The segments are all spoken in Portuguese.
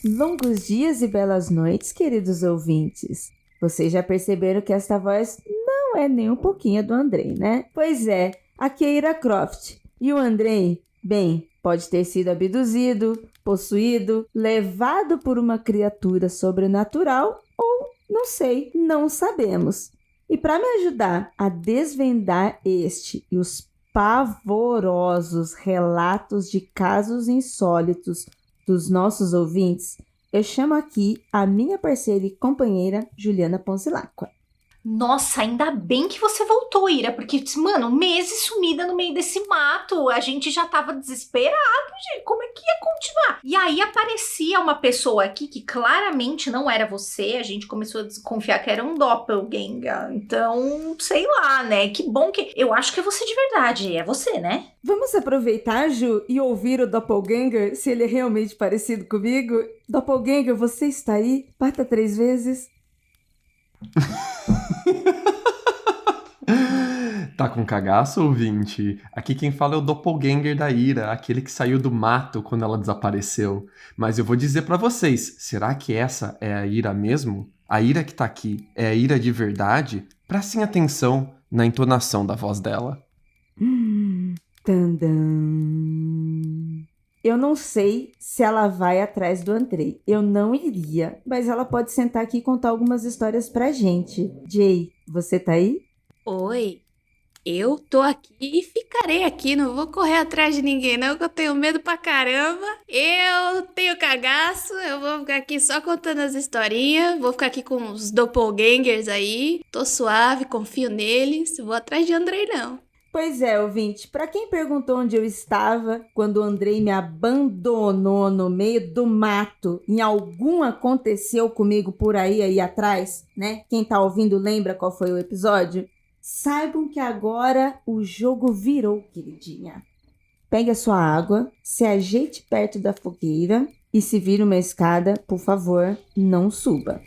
Longos dias e belas noites, queridos ouvintes. Vocês já perceberam que esta voz não é nem um pouquinho do Andrei, né? Pois é, aqui é Ira Croft. E o Andrei, bem, pode ter sido abduzido, possuído, levado por uma criatura sobrenatural ou, não sei, não sabemos. E para me ajudar a desvendar este e os pavorosos relatos de casos insólitos dos nossos ouvintes, eu chamo aqui a minha parceira e companheira Juliana Ponzilacqua. Nossa, ainda bem que você voltou, Ira, porque, mano, meses sumida no meio desse mato, a gente já tava desesperado, gente, como é que ia continuar? E aí aparecia uma pessoa aqui que claramente não era você, a gente começou a desconfiar que era um doppelganger, então, sei lá, né, que bom que... Eu acho que é você de verdade, é você, né? Vamos aproveitar, Ju, e ouvir o doppelganger, se ele é realmente parecido comigo? Doppelganger, você está aí? Bata 3 vezes. Tá com cagaço, ouvinte? Aqui quem fala é o doppelganger da Ira, aquele que saiu do mato quando ela desapareceu. Mas eu vou dizer pra vocês, será que essa é a Ira mesmo? A Ira que tá aqui é a Ira de verdade? Prestem atenção na entonação da voz dela. Tandam. Eu não sei se ela vai atrás do Andrei. Eu não iria, mas ela pode sentar aqui e contar algumas histórias pra gente. Jay, você tá aí? Oi, eu tô aqui e ficarei aqui, não vou correr atrás de ninguém não, que eu tenho medo pra caramba. Eu tenho cagaço, eu vou ficar aqui só contando as historinhas, vou ficar aqui com os doppelgangers aí, tô suave, confio neles, vou atrás de Andrei não. Pois é, ouvinte, pra quem perguntou onde eu estava quando o Andrei me abandonou no meio do mato, em algum aconteceu comigo por aí atrás, né? Quem tá ouvindo lembra qual foi o episódio? Saibam que agora o jogo virou, queridinha. Pegue a sua água, se ajeite perto da fogueira e se vir uma escada, por favor, não suba.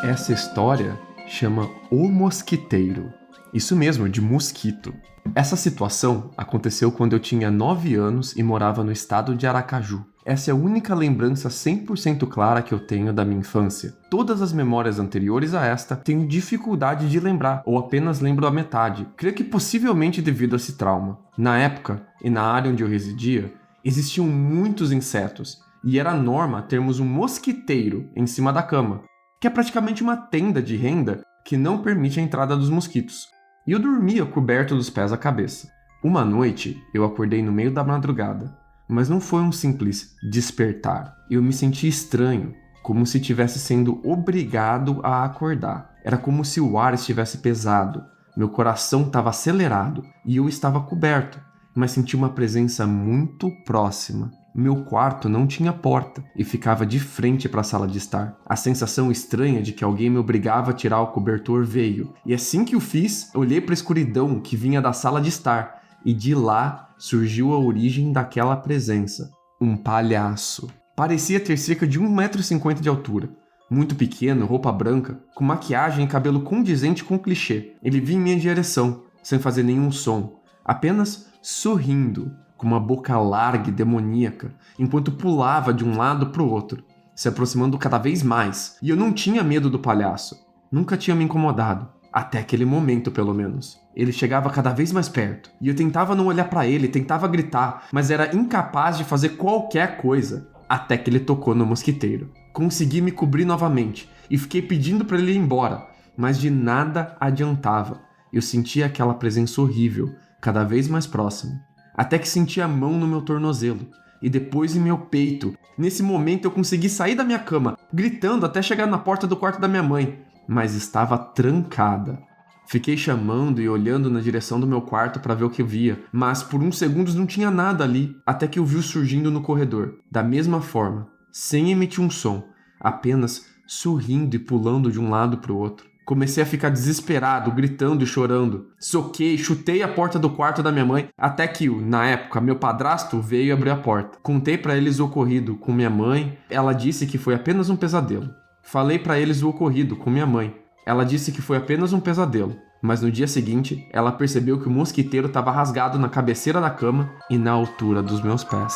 Essa história chama O Mosquiteiro. Isso mesmo, de mosquito. Essa situação aconteceu quando eu tinha 9 anos e morava no estado de Aracaju. Essa é a única lembrança 100% clara que eu tenho da minha infância. Todas as memórias anteriores a esta tenho dificuldade de lembrar, ou apenas lembro a metade. Creio que possivelmente devido a esse trauma. Na época, e na área onde eu residia, existiam muitos insetos, e era norma termos um mosquiteiro em cima da cama, que é praticamente uma tenda de renda que não permite a entrada dos mosquitos. E eu dormia coberto dos pés à cabeça. Uma noite, eu acordei no meio da madrugada, mas não foi um simples despertar. Eu me senti estranho, como se estivesse sendo obrigado a acordar. Era como se o ar estivesse pesado, meu coração estava acelerado e eu estava coberto, mas senti uma presença muito próxima. Meu quarto não tinha porta e ficava de frente para a sala de estar. A sensação estranha de que alguém me obrigava a tirar o cobertor veio, e assim que o fiz, olhei para a escuridão que vinha da sala de estar, e de lá surgiu a origem daquela presença. Um palhaço. Parecia ter cerca de 1,50 m de altura. Muito pequeno, roupa branca, com maquiagem e cabelo condizente com o clichê. Ele vinha em minha direção, sem fazer nenhum som, apenas sorrindo, com uma boca larga e demoníaca, enquanto pulava de um lado para o outro, se aproximando cada vez mais. E eu não tinha medo do palhaço. Nunca tinha me incomodado. Até aquele momento, pelo menos. Ele chegava cada vez mais perto, e eu tentava não olhar para ele, tentava gritar, mas era incapaz de fazer qualquer coisa, até que ele tocou no mosquiteiro. Consegui me cobrir novamente, e fiquei pedindo para ele ir embora, mas de nada adiantava. Eu sentia aquela presença horrível, cada vez mais próxima. Até que senti a mão no meu tornozelo, e depois em meu peito. Nesse momento eu consegui sair da minha cama, gritando até chegar na porta do quarto da minha mãe, mas estava trancada. Fiquei chamando e olhando na direção do meu quarto para ver o que eu via, mas por uns segundos não tinha nada ali, até que eu vi o surgindo no corredor, da mesma forma, sem emitir um som, apenas sorrindo e pulando de um lado para o outro. Comecei a ficar desesperado, gritando e chorando. Soquei, chutei a porta do quarto da minha mãe, até que, na época, meu padrasto veio abrir a porta. Contei para eles o ocorrido com minha mãe, ela disse que foi apenas um pesadelo. Falei para eles o ocorrido com minha mãe. Ela disse que foi apenas um pesadelo, mas no dia seguinte, ela percebeu que o mosquiteiro estava rasgado na cabeceira da cama e na altura dos meus pés.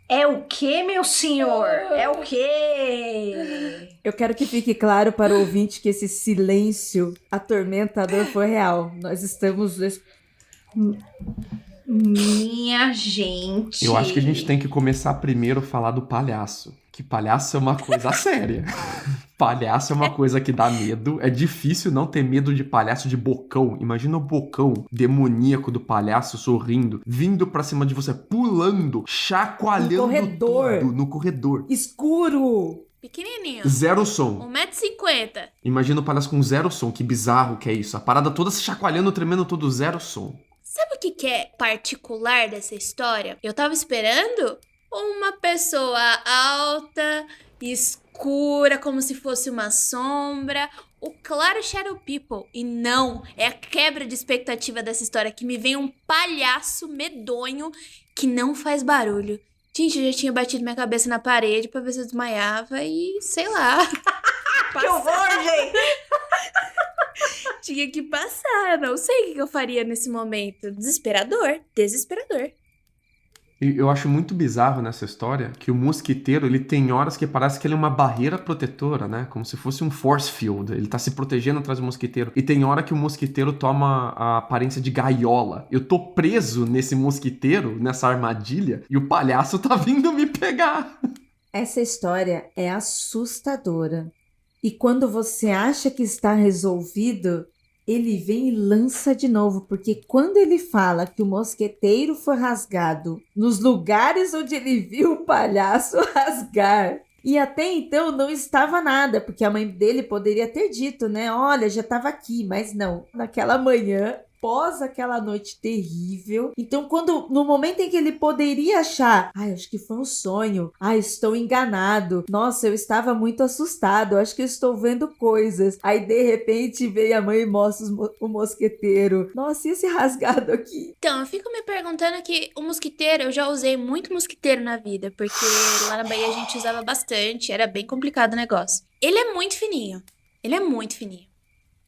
É o quê, meu senhor? É o quê? Eu quero que fique claro para o ouvinte que esse silêncio atormentador foi real. Nós estamos... Minha gente. Eu acho que a gente tem que começar primeiro a falar do palhaço. Que palhaço é uma coisa séria. Palhaço é uma coisa que dá medo. É difícil não ter medo de palhaço de bocão. Imagina o bocão demoníaco do palhaço sorrindo, vindo pra cima de você, pulando, chacoalhando tudo no corredor. Escuro! Pequenininho. Zero som. 1,50 m. Imagina o palhaço com zero som. Que bizarro que é isso. A parada toda se chacoalhando, tremendo tudo, zero som. Sabe o que é particular dessa história? Eu tava esperando uma pessoa alta, escura, como se fosse uma sombra. O claro Shadow People. E não, é a quebra de expectativa dessa história que me vem um palhaço medonho que não faz barulho. Gente, eu já tinha batido minha cabeça na parede pra ver se eu desmaiava e sei lá. Que horror, gente! Tinha que passar, não sei o que eu faria nesse momento. Desesperador. E eu acho muito bizarro nessa história que o mosquiteiro, ele tem horas que parece que ele é uma barreira protetora, né? Como se fosse um force field. Ele tá se protegendo atrás do mosquiteiro. E tem hora que o mosquiteiro toma a aparência de gaiola. Eu tô preso nesse mosquiteiro, nessa armadilha, e o palhaço tá vindo me pegar. Essa história é assustadora. E quando você acha que está resolvido, ele vem e lança de novo, porque quando ele fala que o mosqueteiro foi rasgado nos lugares onde ele viu o palhaço rasgar, e até então não estava nada, porque a mãe dele poderia ter dito, né? Olha, já estava aqui, mas não. Naquela manhã, pós aquela noite terrível. Então, no momento em que ele poderia achar, acho que foi um sonho, estou enganado, nossa, eu estava muito assustado, acho que eu estou vendo coisas. Aí, de repente, veio a mãe e mostra o mosqueteiro. Nossa, e esse rasgado aqui? Então, eu fico me perguntando que o mosquiteiro, eu já usei muito mosquiteiro na vida, porque lá na Bahia a gente usava bastante, era bem complicado o negócio. Ele é muito fininho.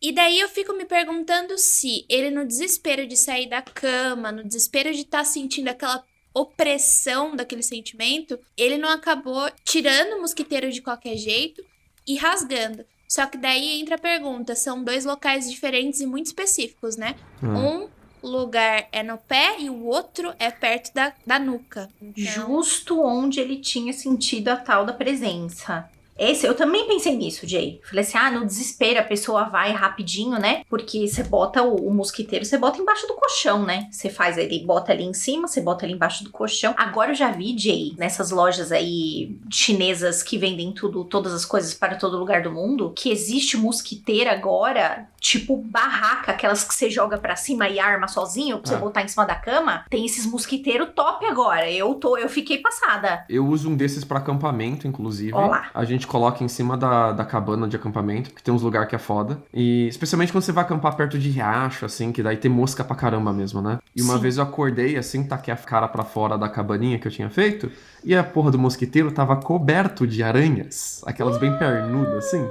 E daí eu fico me perguntando se ele, no desespero de sair da cama, no desespero de estar sentindo aquela opressão daquele sentimento, ele não acabou tirando o mosquiteiro de qualquer jeito e rasgando. Só que daí entra a pergunta, são 2 locais diferentes e muito específicos, né? Um lugar é no pé e o outro é perto da nuca. Então... Justo onde ele tinha sentido a tal da presença. Eu também pensei nisso, Jay. Falei assim, no desespero a pessoa vai rapidinho, né? Porque você bota o mosquiteiro, você bota embaixo do colchão, né? Você faz ele, bota ali em cima, você bota ali embaixo do colchão. Agora eu já vi, Jay, nessas lojas aí chinesas que vendem todas as coisas para todo lugar do mundo, que existe mosquiteiro agora, tipo barraca, aquelas que você joga pra cima e arma sozinho, pra você botar em cima da cama. Tem esses mosquiteiros top agora. Eu fiquei passada. Eu uso um desses pra acampamento, inclusive. Olá. A gente coloca em cima da cabana de acampamento, porque tem uns lugares que é foda. E especialmente quando você vai acampar perto de riacho, assim, que daí tem mosca pra caramba mesmo, né? E uma vez eu acordei, assim, taquei a cara pra fora da cabaninha que eu tinha feito, e a porra do mosquiteiro tava coberto de aranhas. Aquelas bem pernudas, assim.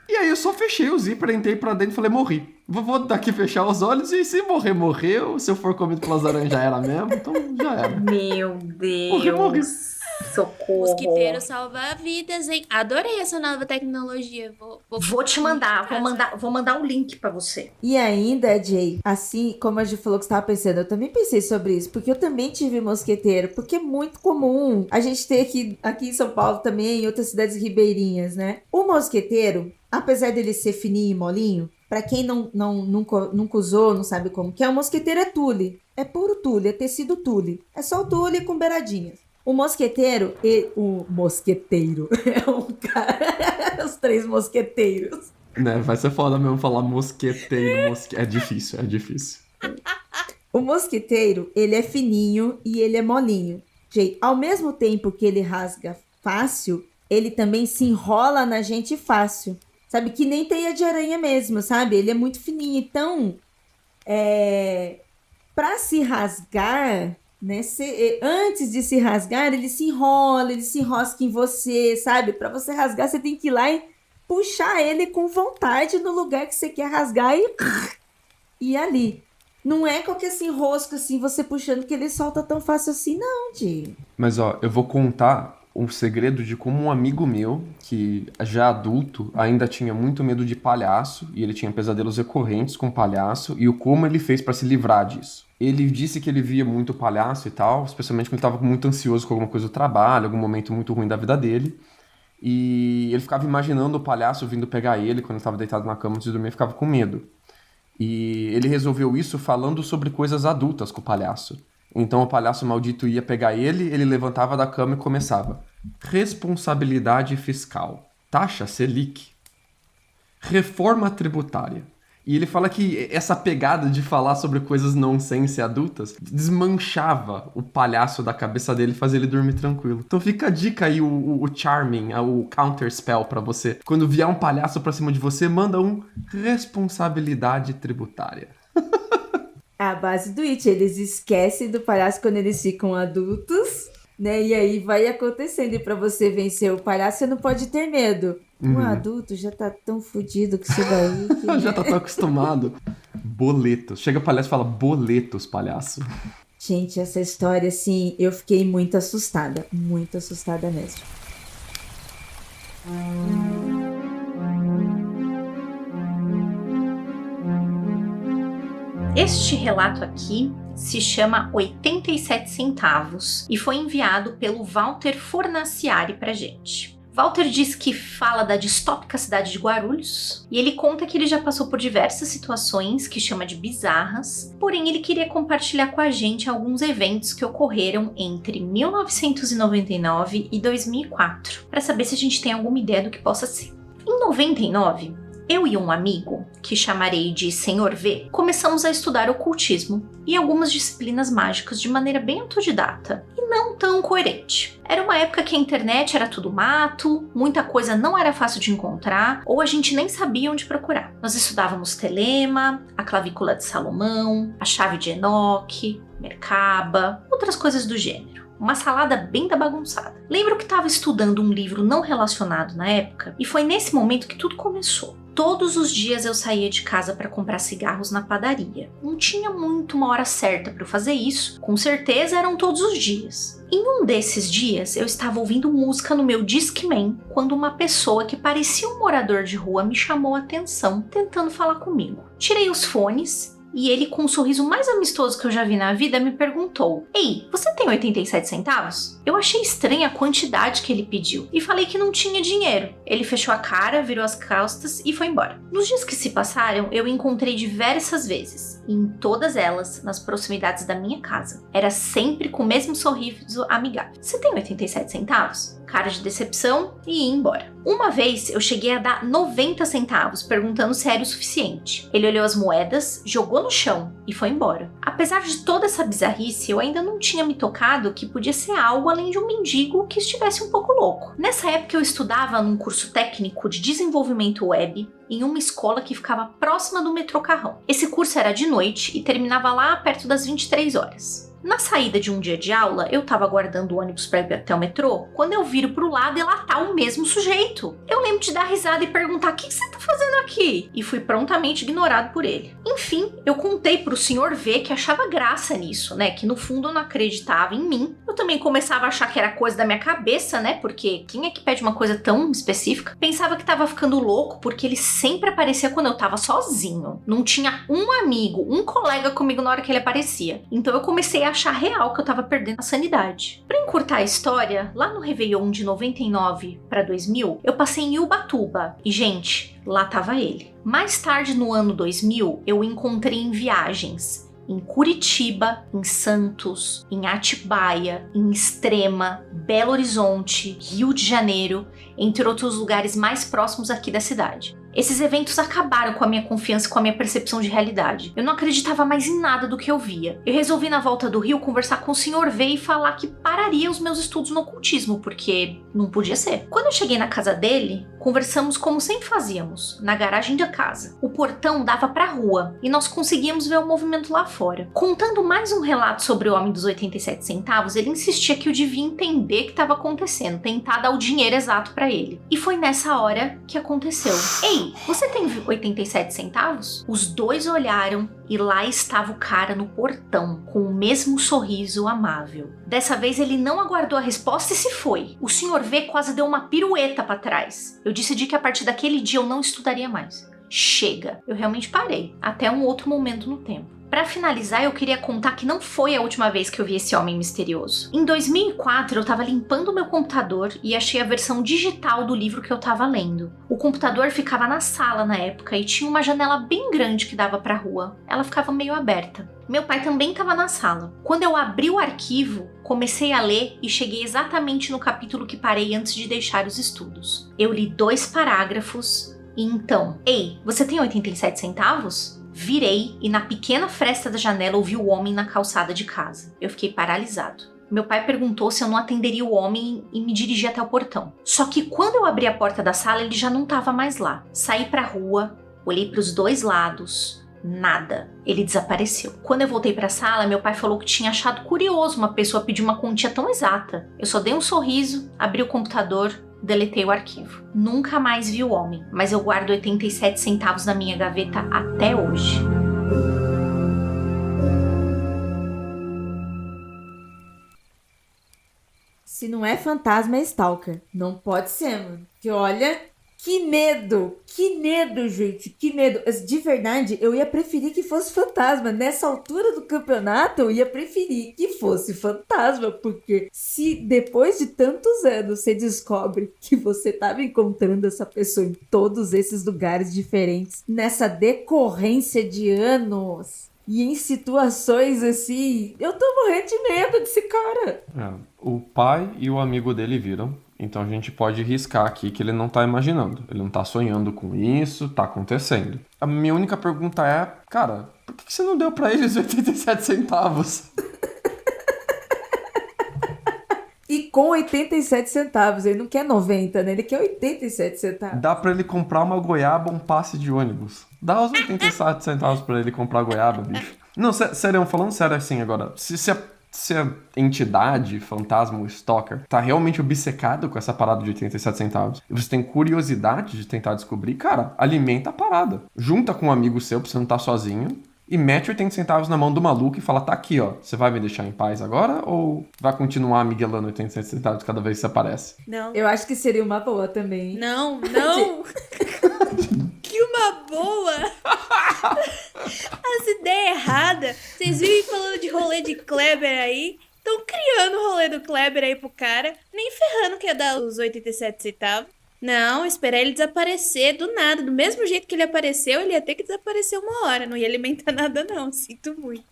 E aí eu só fechei o zíper, entrei pra dentro e falei, morri. Vou daqui fechar os olhos e se morrer, morreu. Se eu for comido pelas aranhas já era mesmo, então já era. Meu Deus. Morri. Socorro. Mosquiteiro salva vidas, hein? Adorei essa nova tecnologia. Vou te mandar, vou mandar um link pra você. E ainda, Jay, assim como a gente falou que você estava pensando, eu também pensei sobre isso, porque eu também tive mosqueteiro, porque é muito comum a gente ter aqui em São Paulo também, em outras cidades ribeirinhas, né? O mosqueteiro, apesar dele ser fininho e molinho, pra quem nunca usou, não sabe como que é, o mosqueteiro é tule. É puro tule, é tecido tule. É só o tule com beiradinhas. O mosqueteiro e o mosqueteiro é um cara... Os 3 mosqueteiros. Né, vai ser foda mesmo falar mosqueteiro. É difícil. O mosqueteiro, ele é fininho e ele é molinho. Gente, ao mesmo tempo que ele rasga fácil, ele também se enrola na gente fácil. Sabe, que nem teia de aranha mesmo, sabe? Ele é muito fininho, então... Pra se rasgar, né? Antes de se rasgar, ele se enrola, ele se enrosca em você, sabe? Pra você rasgar, você tem que ir lá e puxar ele com vontade no lugar que você quer rasgar e ali. Não é qualquer assim, enrosco assim, você puxando que ele solta tão fácil assim, não, Di. Mas ó, eu vou contar um segredo de como um amigo meu, que já adulto, ainda tinha muito medo de palhaço, e ele tinha pesadelos recorrentes com palhaço, e o como ele fez pra se livrar disso. Ele disse que ele via muito palhaço e tal, especialmente quando ele estava muito ansioso com alguma coisa do trabalho, algum momento muito ruim da vida dele. E ele ficava imaginando o palhaço vindo pegar ele quando ele estava deitado na cama antes de dormir, ficava com medo. E ele resolveu isso falando sobre coisas adultas com o palhaço. Então o palhaço maldito ia pegar ele levantava da cama e começava: responsabilidade fiscal, taxa Selic, reforma tributária. E ele fala que essa pegada de falar sobre coisas nonsense adultas desmanchava o palhaço da cabeça dele e fazia ele dormir tranquilo. Então fica a dica aí, o charming, o counter spell pra você. Quando vier um palhaço pra cima de você, manda um responsabilidade tributária. A base do It, eles esquecem do palhaço quando eles ficam adultos, né? E aí vai acontecendo. E pra você vencer o palhaço, você não pode ter medo. Um adulto já tá tão fudido com isso daí. Que, já tá tão acostumado. Boletos. Chega o palhaço e fala: boletos, palhaço. Gente, essa história, assim, eu fiquei muito assustada. Muito assustada mesmo. Este relato aqui se chama 87 centavos e foi enviado pelo Walter Fornaciari pra gente. Walter diz que fala da distópica cidade de Guarulhos e ele conta que ele já passou por diversas situações que chama de bizarras, porém ele queria compartilhar com a gente alguns eventos que ocorreram entre 1999 e 2004, para saber se a gente tem alguma ideia do que possa ser. Em 99, eu e um amigo, que chamarei de Senhor V, começamos a estudar ocultismo e algumas disciplinas mágicas de maneira bem autodidata e não tão coerente. Era uma época que a internet era tudo mato, muita coisa não era fácil de encontrar ou a gente nem sabia onde procurar. Nós estudávamos Telema, a clavícula de Salomão, a chave de Enoque, Merkaba, outras coisas do gênero. Uma salada bem da bagunçada. Lembro que estava estudando um livro não relacionado na época e foi nesse momento que tudo começou. Todos os dias eu saía de casa para comprar cigarros na padaria. Não tinha muito uma hora certa para eu fazer isso, com certeza eram todos os dias. Em um desses dias eu estava ouvindo música no meu Discman quando uma pessoa que parecia um morador de rua me chamou a atenção, tentando falar comigo. Tirei os fones e ele, com o sorriso mais amistoso que eu já vi na vida, me perguntou: "Ei, você tem 87 centavos?" Eu achei estranha a quantidade que ele pediu e falei que não tinha dinheiro. Ele fechou a cara, virou as costas e foi embora. Nos dias que se passaram, eu o encontrei diversas vezes, e em todas elas, nas proximidades da minha casa. Era sempre com o mesmo sorriso amigável. "Você tem 87 centavos?" Cara de decepção e ia embora. Uma vez eu cheguei a dar 90 centavos, perguntando se era o suficiente. Ele olhou as moedas, jogou no chão e foi embora. Apesar de toda essa bizarrice, eu ainda não tinha me tocado que podia ser algo além de um mendigo que estivesse um pouco louco. Nessa época eu estudava num curso técnico de desenvolvimento web em uma escola que ficava próxima do metrô Carrão. Esse curso era de noite e terminava lá perto das 23 horas. Na saída de um dia de aula, eu tava aguardando o ônibus pra ir até o metrô, quando eu viro pro lado e lá tá o mesmo sujeito. Eu lembro de dar risada e perguntar: "O que você tá fazendo aqui?" E fui prontamente ignorado por ele. Enfim, eu contei pro Sr. V que achava graça nisso, né? Que no fundo eu não acreditava em mim. Eu também começava a achar que era coisa da minha cabeça, né? Porque quem é que pede uma coisa tão específica? Pensava que tava ficando louco porque ele sempre aparecia quando eu tava sozinho. Não tinha um amigo, um colega comigo na hora que ele aparecia. Então eu comecei a achar real que eu tava perdendo a sanidade. Pra encurtar a história, lá no Réveillon de 99 pra 2000, eu passei em Ubatuba e, gente, lá tava ele. Mais tarde no ano 2000, eu o encontrei em viagens. Em Curitiba, em Santos, em Atibaia, em Extrema, Belo Horizonte, Rio de Janeiro, entre outros lugares mais próximos aqui da cidade. Esses eventos acabaram com a minha confiança e com a minha percepção de realidade. Eu não acreditava mais em nada do que eu via. Eu resolvi, na volta do Rio, conversar com o Sr. V e falar que pararia os meus estudos no ocultismo, porque não podia ser. Quando eu cheguei na casa dele, conversamos como sempre fazíamos, na garagem da casa. O portão dava pra rua e nós conseguíamos ver o movimento lá fora. Contando mais um relato sobre o homem dos 87 centavos, ele insistia que eu devia entender o que estava acontecendo, tentar dar o dinheiro exato pra ele. E foi nessa hora que aconteceu. Ei, você tem 87 centavos? Os dois olharam e lá estava o cara no portão, com o mesmo sorriso amável. Dessa vez ele não aguardou a resposta e se foi. O Sr. V quase deu uma pirueta para trás. Eu decidi que a partir daquele dia eu não estudaria mais. Chega, eu realmente parei, até um outro momento no tempo. Para finalizar, eu queria contar que não foi a última vez que eu vi esse homem misterioso. Em 2004, eu estava limpando o meu computador e achei a versão digital do livro que eu estava lendo. O computador ficava na sala na época e tinha uma janela bem grande que dava para a rua. Ela ficava meio aberta. Meu pai também estava na sala. Quando eu abri o arquivo, comecei a ler e cheguei exatamente no capítulo que parei antes de deixar os estudos. Eu li 2 parágrafos e então... Ei, você tem 87 centavos? Virei e na pequena fresta da janela ouvi o homem na calçada de casa. Eu fiquei paralisado. Meu pai perguntou se eu não atenderia o homem e me dirigi até o portão. Só que quando eu abri a porta da sala, ele já não estava mais lá. Saí pra rua, olhei para os 2 lados, nada. Ele desapareceu. Quando eu voltei pra sala, meu pai falou que tinha achado curioso uma pessoa pedir uma quantia tão exata. Eu só dei um sorriso, abri o computador, deletei o arquivo. Nunca mais vi o homem, mas eu guardo 87 centavos na minha gaveta até hoje. Se não é fantasma, é stalker. Não pode ser, mano. Que olha, que medo, gente, que medo. De verdade, eu ia preferir que fosse fantasma. Nessa altura do campeonato, eu ia preferir que fosse fantasma, porque se depois de tantos anos você descobre que você estava encontrando essa pessoa em todos esses lugares diferentes, nessa decorrência de anos... E em situações assim, eu tô morrendo de medo desse cara. O pai e o amigo dele viram, então a gente pode riscar aqui que ele não tá imaginando. Ele não tá sonhando com isso, tá acontecendo. A minha única pergunta é, cara, por que você não deu pra eles 87 centavos? E com 87 centavos, ele não quer 90, né? Ele quer 87 centavos. Dá pra ele comprar uma goiaba, um passe de ônibus. Dá os 87 centavos pra ele comprar goiaba, bicho. Não, sério, falando sério assim agora. Se a entidade, fantasma ou stalker, tá realmente obcecado com essa parada de 87 centavos, e você tem curiosidade de tentar descobrir, cara, alimenta a parada. Junta com um amigo seu pra você não tá sozinho. E mete 80 centavos na mão do maluco e fala, tá aqui, ó. Você vai me deixar em paz agora ou vai continuar miguelando 87 centavos cada vez que você aparece? Não. Eu acho que seria uma boa também. Não. Que uma boa! As ideias erradas. Vocês vivem falando de rolê de Kleber aí. Estão criando o rolê do Kleber aí pro cara. Nem ferrando que ia dar os 87 centavos. Não, esperar ele desaparecer do nada. Do mesmo jeito que ele apareceu, ele ia ter que desaparecer uma hora. Não ia alimentar nada, não. Sinto muito.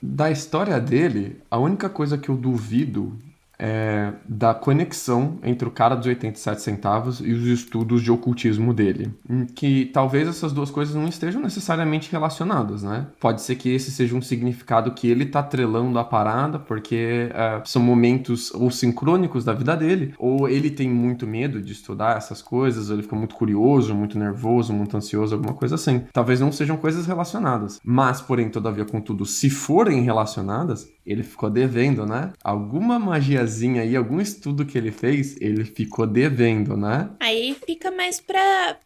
Da história dele, a única coisa que eu duvido é da conexão entre o cara dos 87 centavos e os estudos de ocultismo dele. Que talvez essas duas coisas não estejam necessariamente relacionadas, né? Pode ser que esse seja um significado que ele tá atrelando à parada, porque são momentos ou sincrônicos da vida dele, ou ele tem muito medo de estudar essas coisas, ou ele fica muito curioso, muito nervoso, muito ansioso, alguma coisa assim. Talvez não sejam coisas relacionadas. Mas, porém, todavia, contudo, se forem relacionadas, ele ficou devendo, né? Alguma magiazinha aí, algum estudo que ele fez, ele ficou devendo, né? Aí fica mais pra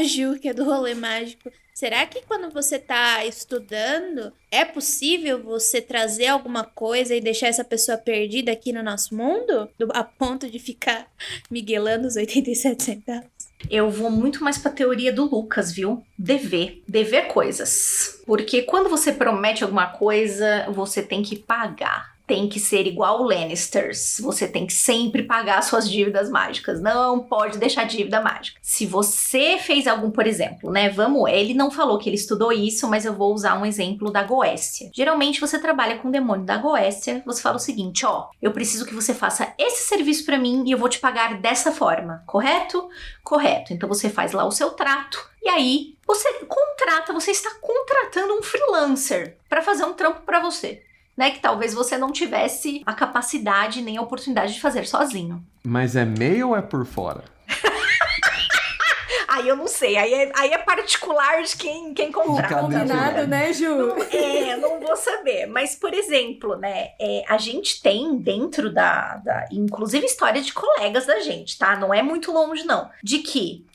Ju, que é do rolê mágico. Será que quando você tá estudando, é possível você trazer alguma coisa e deixar essa pessoa perdida aqui no nosso mundo? A ponto de ficar miguelando os 87 centavos? Eu vou muito mais pra teoria do Lucas, viu? Dever coisas. Porque quando você promete alguma coisa, você tem que pagar. Tem que ser igual o Lannisters. Você tem que sempre pagar suas dívidas mágicas. Não pode deixar dívida mágica. Se você fez algum, por exemplo, né? Ele não falou que ele estudou isso, mas eu vou usar um exemplo da Goécia. Geralmente você trabalha com o demônio da Goécia. Você fala o seguinte, ó. Eu preciso que você faça esse serviço pra mim e eu vou te pagar dessa forma. Correto? Correto. Então você faz lá o seu trato. E aí, você está contratando um freelancer pra fazer um trampo pra você. né? Que talvez você não tivesse a capacidade nem a oportunidade de fazer sozinho. Mas é meio ou é por fora? Aí eu não sei, aí é particular de quem contrata. Combinado, né, Ju? Não vou saber. Mas, por exemplo, né, a gente tem dentro inclusive história de colegas da gente, tá? Não é muito longe, não. De que,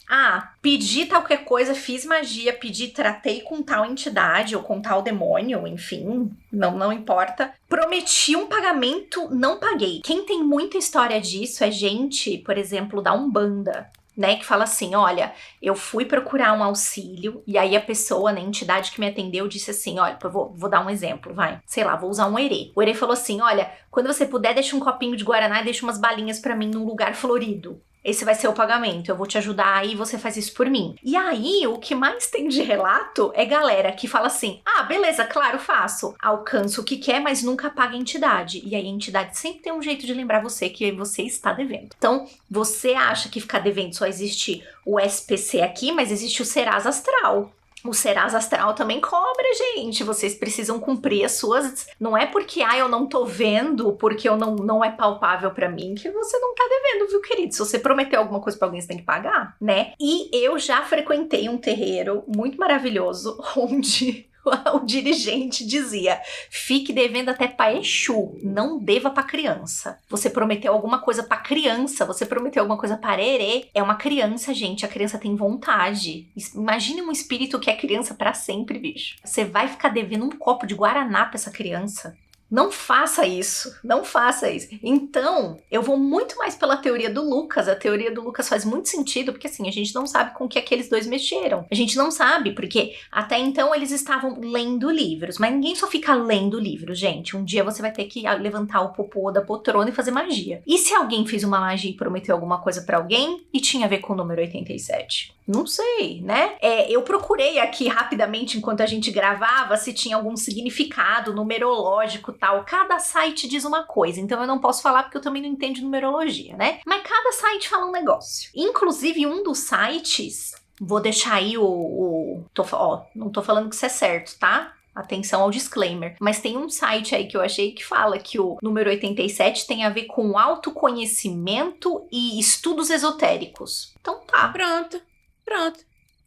pedi tal qualquer coisa, fiz magia, tratei com tal entidade ou com tal demônio, enfim, não importa. Prometi um pagamento, não paguei. Quem tem muita história disso é gente, por exemplo, da Umbanda, né, que fala assim, olha, eu fui procurar um auxílio, e aí a pessoa, né, a entidade que me atendeu disse assim, olha, eu vou dar um exemplo, sei lá, vou usar um herê. O herê falou assim, olha, quando você puder, deixa um copinho de guaraná e deixa umas balinhas pra mim num lugar florido. Esse vai ser o pagamento, eu vou te ajudar aí e você faz isso por mim. E aí, o que mais tem de relato é galera que fala assim, beleza, claro, faço. Alcança o que quer, mas nunca paga a entidade. E aí a entidade sempre tem um jeito de lembrar você que você está devendo. Então, você acha que ficar devendo só existe o SPC aqui, mas existe o Serasa Astral. O Serasa Astral também cobra, gente. Vocês precisam cumprir as suas... Não é porque, eu não tô vendo, porque eu não é palpável pra mim, que você não tá devendo, viu, querido? Se você prometeu alguma coisa pra alguém, você tem que pagar, né? E eu já frequentei um terreiro muito maravilhoso, onde... o dirigente dizia, fique devendo até pra Exu, não deva pra criança. Você prometeu alguma coisa pra criança, você prometeu alguma coisa pra herê, é uma criança, gente, a criança tem vontade. Imagine um espírito que é criança pra sempre, bicho. Você vai ficar devendo um copo de guaraná pra essa criança? Não faça isso, não faça isso. Então, eu vou muito mais pela teoria do Lucas. A teoria do Lucas faz muito sentido, porque assim, a gente não sabe com que aqueles dois mexeram. A gente não sabe, porque até então eles estavam lendo livros. Mas ninguém só fica lendo livros, gente. Um dia você vai ter que levantar o popô da poltrona e fazer magia. E se alguém fez uma magia e prometeu alguma coisa pra alguém e tinha a ver com o número 87? Não sei, né? Eu procurei aqui rapidamente, enquanto a gente gravava, se tinha algum significado numerológico e tal. Cada site diz uma coisa, então eu não posso falar porque eu também não entendo de numerologia, né? Mas cada site fala um negócio. Inclusive, um dos sites... Vou deixar aí não tô falando que isso é certo, tá? Atenção ao disclaimer. Mas tem um site aí que eu achei que fala que o número 87 tem a ver com autoconhecimento e estudos esotéricos. Então tá. Pronto.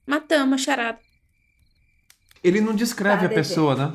Matamos a charada. Ele não descreve a pessoa, né?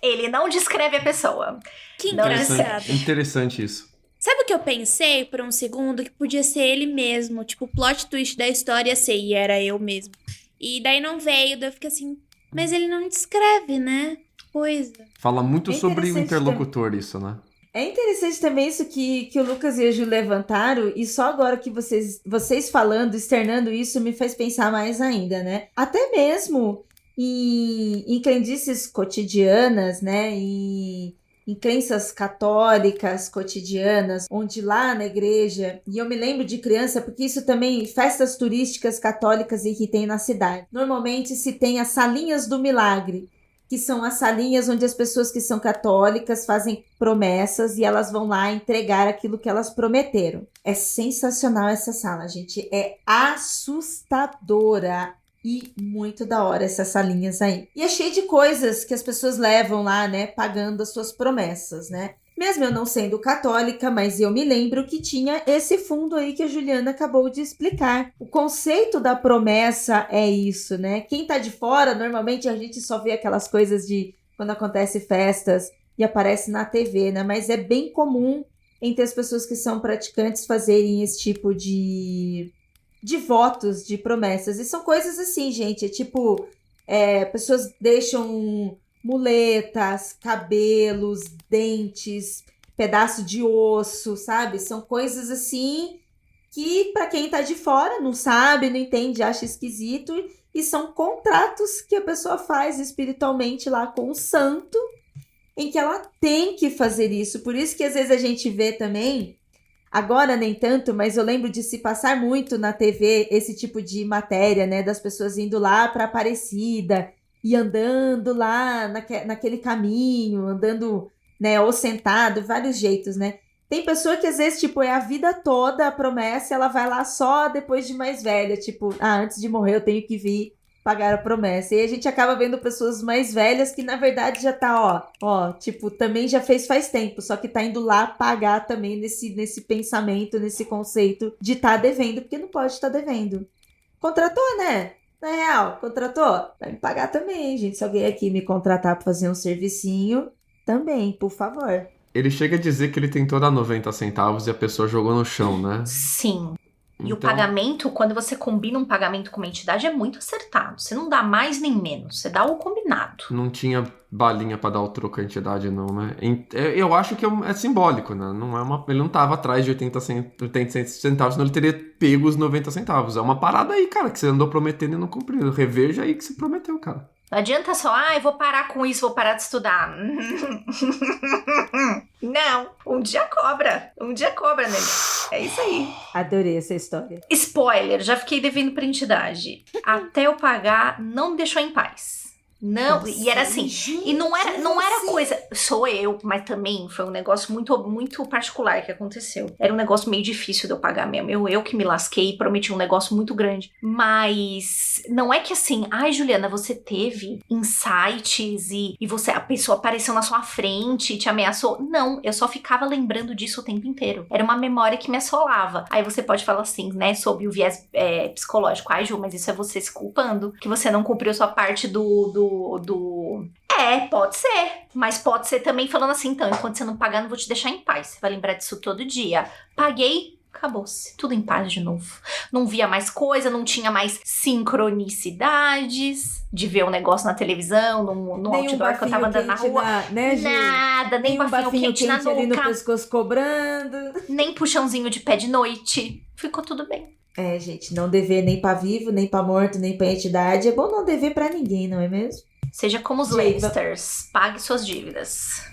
Ele não descreve a pessoa. Que engraçado. Interessante isso. Sabe o que eu pensei por um segundo? Que podia ser ele mesmo. Tipo, o plot twist da história ia ser, e era eu mesmo. E daí não veio, daí eu fiquei assim... Mas ele não descreve, né? Coisa. Fala muito sobre o interlocutor isso, né? É interessante também isso que o Lucas e a Ju levantaram, e só agora que vocês falando, externando isso, me faz pensar mais ainda, né? Até mesmo em crendices cotidianas, né? Em crenças católicas cotidianas, onde lá na igreja, e eu me lembro de criança, porque isso também, festas turísticas católicas e que tem na cidade. Normalmente se tem as salinhas do milagre, que são as salinhas onde as pessoas que são católicas fazem promessas e elas vão lá entregar aquilo que elas prometeram. É sensacional essa sala, gente. É assustadora e muito da hora essas salinhas aí. E é cheio de coisas que as pessoas levam lá, né, pagando as suas promessas, né? Mesmo eu não sendo católica, mas eu me lembro que tinha esse fundo aí que a Juliana acabou de explicar. O conceito da promessa é isso, né? Quem tá de fora, normalmente a gente só vê aquelas coisas de quando acontece festas e aparece na TV, né? Mas é bem comum entre as pessoas que são praticantes fazerem esse tipo de votos, de promessas. E são coisas assim, gente, é tipo, pessoas deixam muletas, cabelos, dentes, pedaço de osso, sabe? São coisas assim que para quem tá de fora não sabe, não entende, acha esquisito, e são contratos que a pessoa faz espiritualmente lá com o santo, em que ela tem que fazer isso. Por isso que às vezes a gente vê também, agora nem tanto, mas eu lembro de se passar muito na TV esse tipo de matéria, né, das pessoas indo lá para Aparecida e andando lá naquele caminho, andando, né, ou sentado, vários jeitos, né? Tem pessoa que às vezes, tipo, é a vida toda a promessa, ela vai lá só depois de mais velha, tipo, antes de morrer eu tenho que vir pagar a promessa. E a gente acaba vendo pessoas mais velhas que na verdade já tá, tipo, também já faz tempo, só que tá indo lá pagar também nesse pensamento, nesse conceito de tá devendo, porque não pode estar devendo. Contratou, né? Na real, contratou? Vai me pagar também, gente. Se alguém aqui me contratar pra fazer um servicinho, também, por favor. Ele chega a dizer que ele tentou dar 90 centavos e a pessoa jogou no chão, né? Sim. E o Então, pagamento, quando você combina um pagamento com uma entidade, é muito acertado. Você não dá mais nem menos, você dá o combinado. não tinha balinha pra dar o troco à entidade, não, né? Eu acho que é simbólico, né? Ele não tava atrás de 80 centavos, senão ele teria pego os 90 centavos. É uma parada aí, cara, que você andou prometendo e não cumpriu. Reveja aí que você prometeu, cara. Não adianta só, eu vou parar com isso, vou parar de estudar. Não, um dia cobra, nego. É isso aí. Adorei essa história. Spoiler, já fiquei devendo pra entidade. Até eu pagar, não me deixou em paz. Não, e era assim, e não era coisa, sou eu, mas também foi um negócio muito, muito particular que aconteceu. Era um negócio meio difícil de eu pagar mesmo. Eu que me lasquei e prometi um negócio muito grande. Mas não é que assim, Juliana, você teve insights e a pessoa apareceu na sua frente e te ameaçou. Não, eu só ficava lembrando disso o tempo inteiro. Era uma memória que me assolava. Aí você pode falar assim, né, sob o viés psicológico. Ju, mas isso é você se culpando, que você não cumpriu sua parte pode ser. Mas pode ser também falando assim, então, enquanto você não pagar, não vou te deixar em paz. Você vai lembrar disso todo dia. Paguei, acabou-se. Tudo em paz de novo. Não via mais coisa, não tinha mais sincronicidades de ver um negócio na televisão, no outdoor que eu tava andando na rua. Nada, nem bafinho quente na nuca. Ali no pescoço cobrando. Nem puxãozinho de pé de noite. Ficou tudo bem. Gente, não dever nem pra vivo, nem pra morto, nem pra entidade. É bom não dever pra ninguém, não é mesmo? Seja como os Lannisters, pague suas dívidas.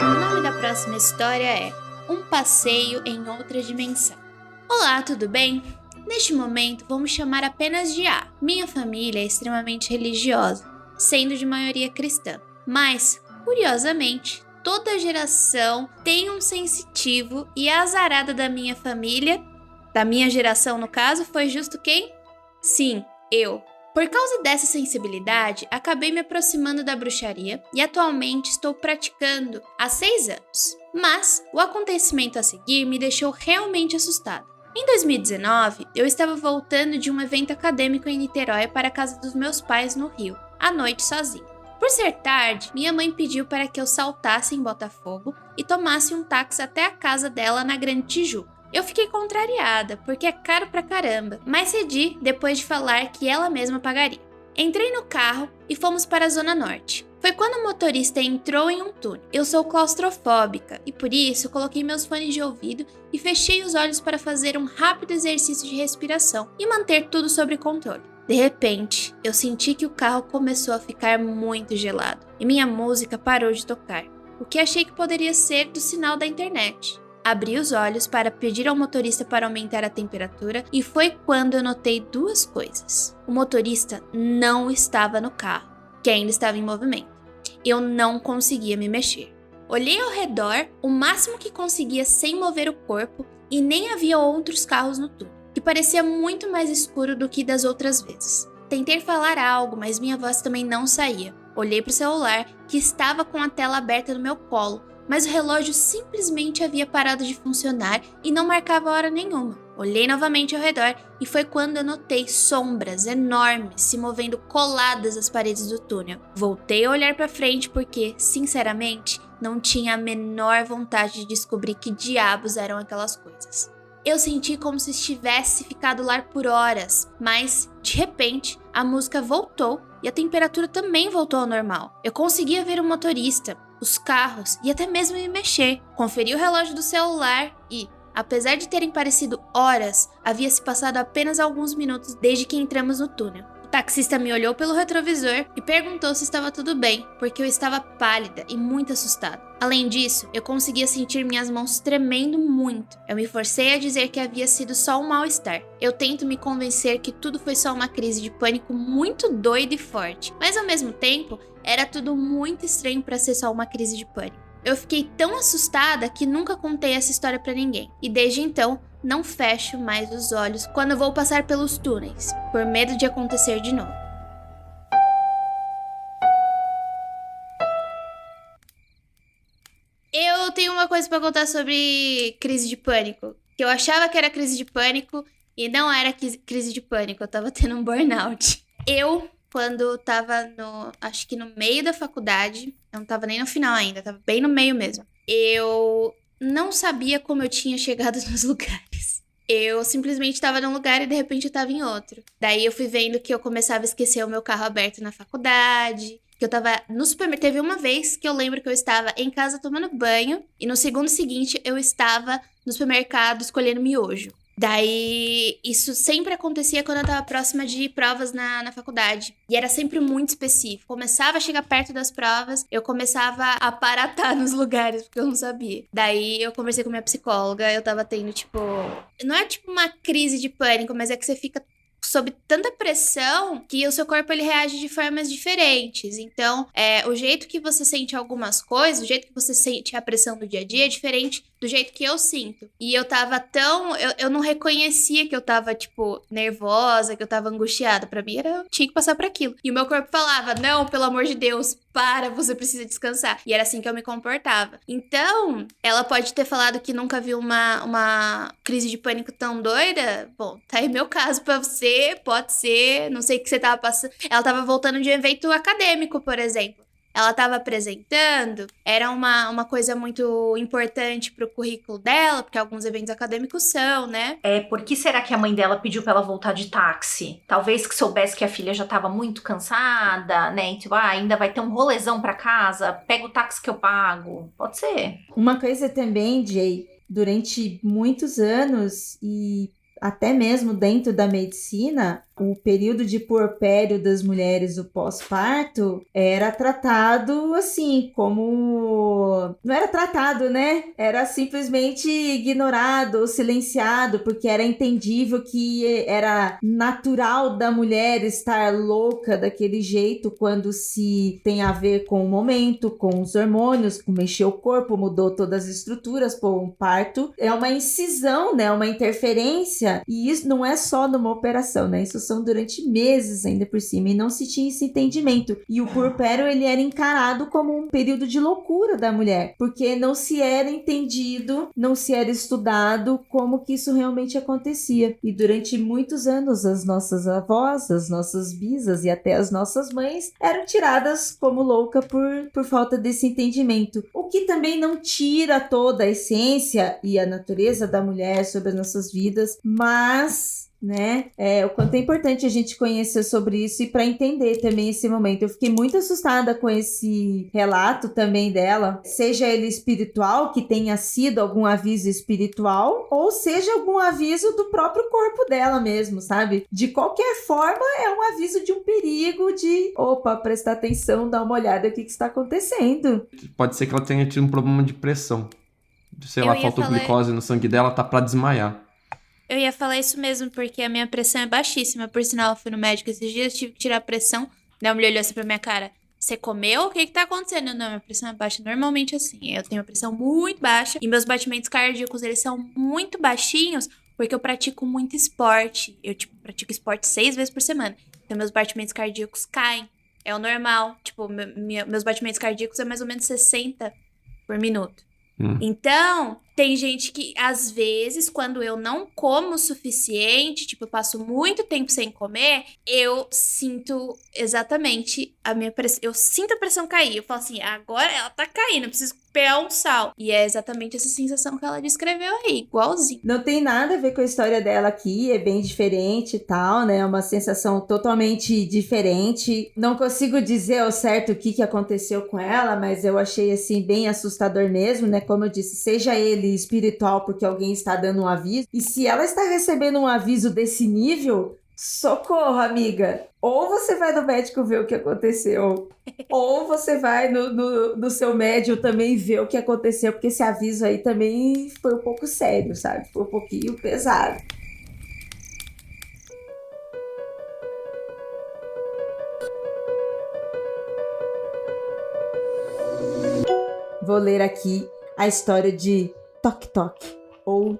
O nome da próxima história é Um Passeio em Outra Dimensão. Olá, tudo bem? Neste momento, vou me chamar apenas de A. Minha família é extremamente religiosa, sendo de maioria cristã. Mas, curiosamente, toda geração tem um sensitivo e a azarada da minha família, da minha geração no caso, foi justo quem? Sim, eu. Por causa dessa sensibilidade, acabei me aproximando da bruxaria e atualmente estou praticando há 6 anos. Mas, o acontecimento a seguir me deixou realmente assustada. Em 2019, eu estava voltando de um evento acadêmico em Niterói para a casa dos meus pais no Rio, à noite sozinha. Por ser tarde, minha mãe pediu para que eu saltasse em Botafogo e tomasse um táxi até a casa dela na Grande Tijuca. Eu fiquei contrariada, porque é caro pra caramba, mas cedi depois de falar que ela mesma pagaria. Entrei no carro e fomos para a Zona Norte. Foi quando o motorista entrou em um túnel. Eu sou claustrofóbica e por isso coloquei meus fones de ouvido e fechei os olhos para fazer um rápido exercício de respiração e manter tudo sob controle. De repente, eu senti que o carro começou a ficar muito gelado e minha música parou de tocar, o que achei que poderia ser do sinal da internet. Abri os olhos para pedir ao motorista para aumentar a temperatura e foi quando eu notei 2 coisas. O motorista não estava no carro, que ainda estava em movimento. Eu não conseguia me mexer. Olhei ao redor o máximo que conseguia sem mover o corpo e nem havia outros carros no túnel, que parecia muito mais escuro do que das outras vezes. Tentei falar algo, mas minha voz também não saía. Olhei para o celular, que estava com a tela aberta no meu colo, mas o relógio simplesmente havia parado de funcionar e não marcava hora nenhuma. Olhei novamente ao redor e foi quando eu notei sombras enormes se movendo coladas às paredes do túnel. Voltei a olhar para frente porque, sinceramente, não tinha a menor vontade de descobrir que diabos eram aquelas coisas. Eu senti como se estivesse ficado lá por horas, mas, de repente, a música voltou e a temperatura também voltou ao normal. Eu conseguia ver o motorista, os carros e até mesmo me mexer. Conferi o relógio do celular e, apesar de terem parecido horas, havia se passado apenas alguns minutos desde que entramos no túnel. O taxista me olhou pelo retrovisor e perguntou se estava tudo bem, porque eu estava pálida e muito assustada. Além disso, eu conseguia sentir minhas mãos tremendo muito. Eu me forcei a dizer que havia sido só um mal-estar. Eu tento me convencer que tudo foi só uma crise de pânico muito doida e forte, mas ao mesmo tempo, era tudo muito estranho para ser só uma crise de pânico. Eu fiquei tão assustada que nunca contei essa história pra ninguém. E desde então, não fecho mais os olhos quando vou passar pelos túneis, por medo de acontecer de novo. Eu tenho uma coisa pra contar sobre crise de pânico. Que eu achava que era crise de pânico e não era crise de pânico. Eu tava tendo um burnout. Quando tava acho que no meio da faculdade, eu não tava nem no final ainda, tava bem no meio mesmo. Eu não sabia como eu tinha chegado nos lugares. Eu simplesmente tava num lugar e de repente eu tava em outro. Daí eu fui vendo que eu começava a esquecer o meu carro aberto na faculdade, que eu tava no supermercado. Teve uma vez que eu lembro que eu estava em casa tomando banho e no segundo seguinte eu estava no supermercado escolhendo miojo. Daí, isso sempre acontecia quando eu tava próxima de provas na faculdade. E era sempre muito específico. Começava a chegar perto das provas, eu começava a aparatar nos lugares, porque eu não sabia. Daí, eu conversei com minha psicóloga, eu tava tendo, não é tipo uma crise de pânico, mas é que você fica sob tanta pressão que o seu corpo ele reage de formas diferentes. Então, o jeito que você sente algumas coisas, o jeito que você sente a pressão do dia a dia é diferente do jeito que eu sinto. E eu tava eu não reconhecia que eu tava, nervosa, que eu tava angustiada. Pra mim, eu tinha que passar por aquilo. E o meu corpo falava, não, pelo amor de Deus, para, você precisa descansar. E era assim que eu me comportava. Então, ela pode ter falado que nunca viu uma crise de pânico tão doida. Bom, tá aí meu caso pra você, pode ser, não sei o que você tava passando. Ela tava voltando de um evento acadêmico, por exemplo. Ela estava apresentando, era uma coisa muito importante pro currículo dela, porque alguns eventos acadêmicos são, né? Por que será que a mãe dela pediu pra ela voltar de táxi? Talvez que soubesse que a filha já estava muito cansada, né? Então, ainda vai ter um rolezão pra casa, pega o táxi que eu pago. Pode ser. Uma coisa também, Jay, durante muitos anos e até mesmo dentro da medicina, o período de puerpério das mulheres, o pós-parto, era tratado assim, como... Não era tratado, né? Era simplesmente ignorado ou silenciado, porque era entendível que era natural da mulher estar louca daquele jeito quando se tem a ver com o momento, com os hormônios, com mexer o corpo, mudou todas as estruturas. Pô, um parto é uma incisão, né? Uma interferência, e isso não é só numa operação, né? Isso são durante meses ainda por cima, e não se tinha esse entendimento. E o puerpério, ele era encarado como um período de loucura da mulher, porque não se era entendido, não se era estudado como que isso realmente acontecia. E durante muitos anos, as nossas avós, as nossas bisas e até as nossas mães eram tiradas como louca por falta desse entendimento. O que também não tira toda a essência e a natureza da mulher sobre as nossas vidas, mas... né? O quanto é importante a gente conhecer sobre isso e para entender também esse momento. Eu fiquei muito assustada com esse relato também dela, seja ele espiritual, que tenha sido algum aviso espiritual, ou seja algum aviso do próprio corpo dela mesmo, sabe? De qualquer forma, é um aviso de um perigo, de opa, prestar atenção, dar uma olhada no que está acontecendo. Pode ser que ela tenha tido um problema de pressão. Sei lá, faltou glicose no sangue dela, tá pra desmaiar. Eu ia falar isso mesmo, porque a minha pressão é baixíssima. Por sinal, eu fui no médico esses dias, tive que tirar a pressão. Daí a mulher olhou assim pra minha cara. Você comeu? O que tá acontecendo? Não, minha pressão é baixa normalmente assim. Eu tenho uma pressão muito baixa. E meus batimentos cardíacos, eles são muito baixinhos, porque eu pratico muito esporte. Eu, pratico esporte 6 vezes por semana. Então, meus batimentos cardíacos caem. É o normal. Meus batimentos cardíacos é mais ou menos 60 por minuto. Então, tem gente que, às vezes, quando eu não como o suficiente, eu passo muito tempo sem comer, eu sinto exatamente a minha pressão. Eu sinto a pressão cair. Eu falo assim, agora ela tá caindo, eu preciso pegar um sal. E é exatamente essa sensação que ela descreveu aí, igualzinho. Não tem nada a ver com a história dela aqui, é bem diferente e tal, né? É uma sensação totalmente diferente. Não consigo dizer ao certo o que aconteceu com ela, mas eu achei, assim, bem assustador mesmo, né? Como eu disse, seja ele espiritual porque alguém está dando um aviso, e se ela está recebendo um aviso desse nível, Socorro, amiga! Ou você vai no médico ver o que aconteceu, ou você vai no seu médium também ver o que aconteceu, porque esse aviso aí também foi um pouco sério, sabe? Foi um pouquinho pesado. Vou ler aqui a história de Toque Toque, ou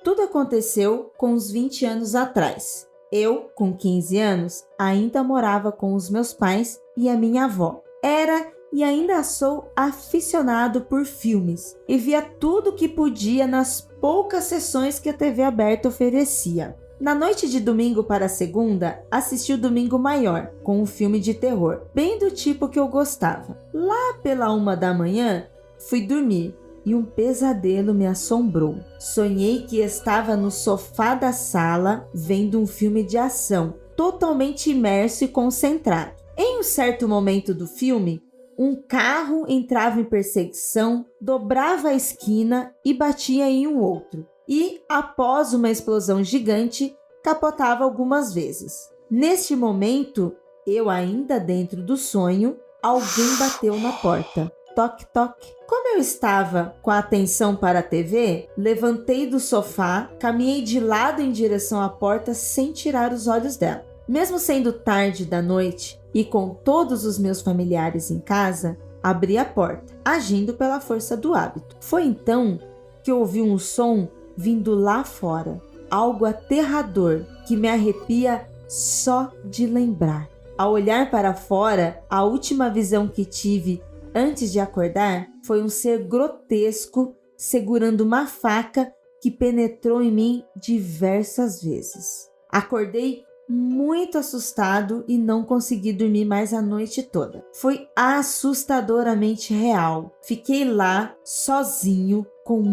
tudo aconteceu com uns 20 anos atrás. Eu, com 15 anos, ainda morava com os meus pais e a minha avó. Era e ainda sou aficionado por filmes e via tudo que podia nas poucas sessões que a TV aberta oferecia. Na noite de domingo para segunda, assisti o Domingo Maior, com um filme de terror, bem do tipo que eu gostava. Lá pela 1 da manhã, fui dormir e um pesadelo me assombrou. Sonhei que estava no sofá da sala vendo um filme de ação, totalmente imerso e concentrado. Em um certo momento do filme, um carro entrava em perseguição, dobrava a esquina e batia em um outro. E, após uma explosão gigante, capotava algumas vezes. Neste momento, eu ainda dentro do sonho, alguém bateu na porta. Toque, toque. Como eu estava com a atenção para a TV, levantei do sofá, caminhei de lado em direção à porta sem tirar os olhos dela. Mesmo sendo tarde da noite e com todos os meus familiares em casa, abri a porta, agindo pela força do hábito. Foi então que ouvi um som vindo lá fora, algo aterrador que me arrepia só de lembrar. Ao olhar para fora, a última visão que tive antes de acordar foi um ser grotesco segurando uma faca que penetrou em mim diversas vezes. Acordei muito assustado e não consegui dormir mais a noite toda. Foi assustadoramente real. Fiquei lá sozinho com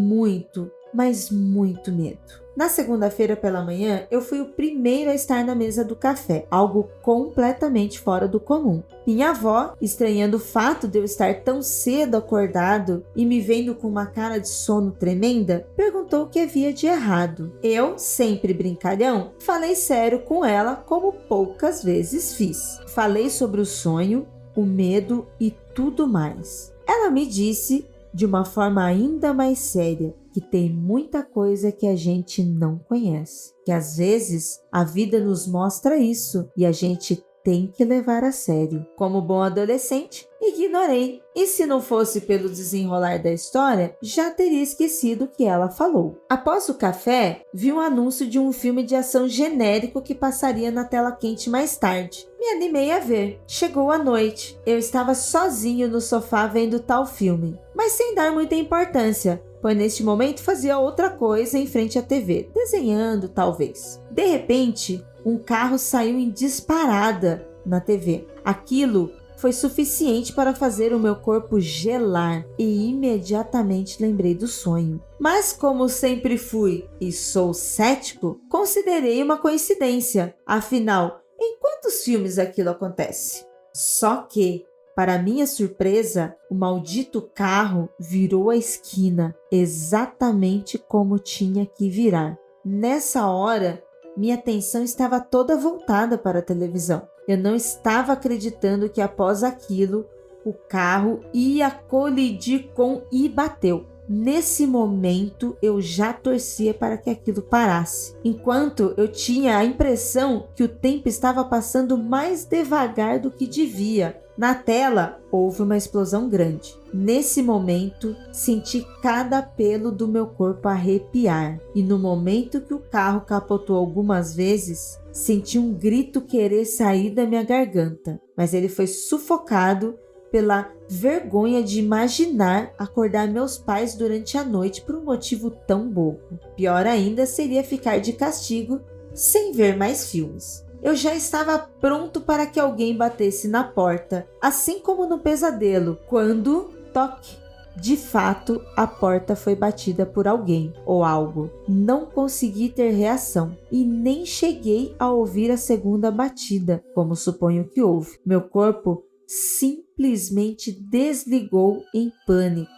mas muito medo. Na segunda-feira pela manhã, eu fui o primeiro a estar na mesa do café, algo completamente fora do comum. Minha avó, estranhando o fato de eu estar tão cedo acordado e me vendo com uma cara de sono tremenda, perguntou o que havia de errado. Eu, sempre brincalhão, falei sério com ela como poucas vezes fiz. Falei sobre o sonho, o medo e tudo mais. Ela me disse, de uma forma ainda mais séria, que tem muita coisa que a gente não conhece, que às vezes a vida nos mostra isso e a gente tem que levar a sério. Como bom adolescente, ignorei, e se não fosse pelo desenrolar da história, já teria esquecido o que ela falou. Após o café, vi um anúncio de um filme de ação genérico que passaria na tela quente mais tarde. Me animei a ver. Chegou a noite. Eu estava sozinho no sofá vendo tal filme, mas sem dar muita importância, pois neste momento fazia outra coisa em frente à TV, desenhando talvez. De repente, um carro saiu em disparada na TV. Aquilo foi suficiente para fazer o meu corpo gelar e imediatamente lembrei do sonho. Mas como sempre fui e sou cético, considerei uma coincidência. Afinal, em quantos filmes aquilo acontece? Só que, para minha surpresa, o maldito carro virou a esquina exatamente como tinha que virar. Nessa hora, minha atenção estava toda voltada para a televisão. Eu não estava acreditando que após aquilo, o carro ia colidir com e bateu. Nesse momento, eu já torcia para que aquilo parasse, enquanto eu tinha a impressão que o tempo estava passando mais devagar do que devia. Na tela, houve uma explosão grande. Nesse momento, senti cada pelo do meu corpo arrepiar. E no momento que o carro capotou algumas vezes, senti um grito querer sair da minha garganta. Mas ele foi sufocado pela vergonha de imaginar acordar meus pais durante a noite por um motivo tão bobo. Pior ainda seria ficar de castigo sem ver mais filmes. Eu já estava pronto para que alguém batesse na porta, assim como no pesadelo, quando, toque, de fato, a porta foi batida por alguém ou algo. Não consegui ter reação e nem cheguei a ouvir a segunda batida, como suponho que houve. Meu corpo simplesmente desligou em pânico.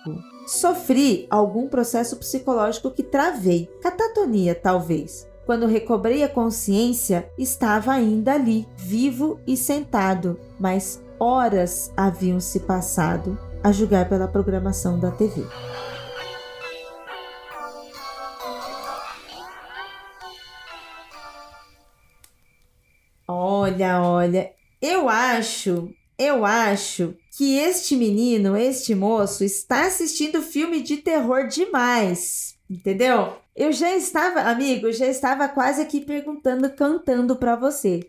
Sofri algum processo psicológico que travei, catatonia talvez. Quando recobrei a consciência, estava ainda ali, vivo e sentado, mas horas haviam se passado, a julgar pela programação da TV. Olha, eu acho que este menino, este moço, está assistindo filme de terror demais, entendeu? Eu já estava quase aqui perguntando, cantando pra você.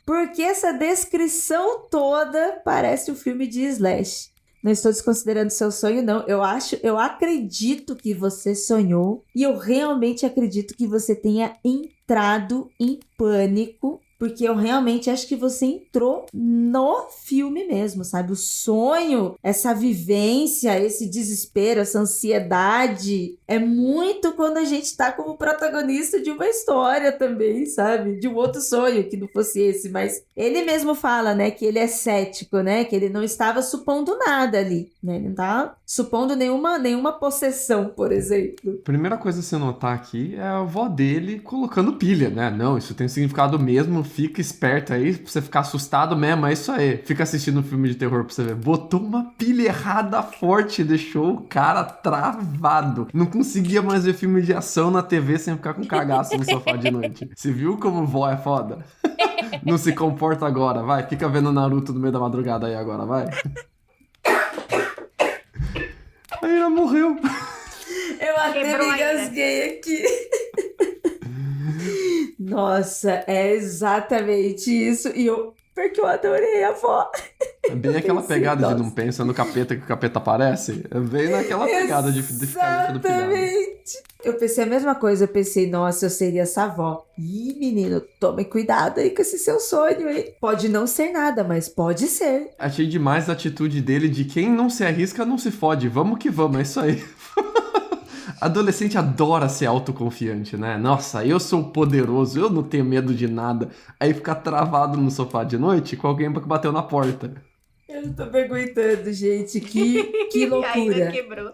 Porque essa descrição toda parece um filme de slash. Não estou desconsiderando seu sonho, não. Eu acredito que você sonhou e eu realmente acredito que você tenha entrado em pânico, porque eu realmente acho que você entrou no filme mesmo, sabe? O sonho, essa vivência, esse desespero, essa ansiedade, é muito quando a gente tá como protagonista de uma história também, sabe? De um outro sonho, que não fosse esse, mas ele mesmo fala, né, que ele é cético, né? Que ele não estava supondo nada ali, né? Ele não tava supondo nenhuma possessão, por exemplo. Primeira coisa a se notar aqui é a avó dele colocando pilha, né? Não, isso tem um significado mesmo, fica esperto aí, pra você ficar assustado mesmo, é isso aí. Fica assistindo um filme de terror pra você ver. Botou uma pilha errada forte, deixou o cara travado. Não conseguia mais ver filme de ação na TV sem ficar com cagaço no sofá de noite. Você viu como vó é foda? Não se comporta agora, vai. Fica vendo Naruto no meio da madrugada aí agora, vai. Aí ela morreu. Eu até me engasguei aqui. Nossa, é exatamente isso. Porque eu adorei a avó. É bem aquela pegada de não pensa no capeta que o capeta aparece. É bem naquela pegada de ficar do pilhado. Exatamente. Eu pensei a mesma coisa. Eu pensei, nossa, eu seria essa avó. Ih, menino, tome cuidado aí com esse seu sonho, hein? Pode não ser nada, mas pode ser. Achei demais a atitude dele de quem não se arrisca não se fode. Vamos que vamos, é isso aí. Adolescente adora ser autoconfiante, né? Nossa, eu sou poderoso, eu não tenho medo de nada. Aí ficar travado no sofá de noite com alguém que bateu na porta. Eu não tô me aguentando, gente. Que loucura. Ainda quebrou.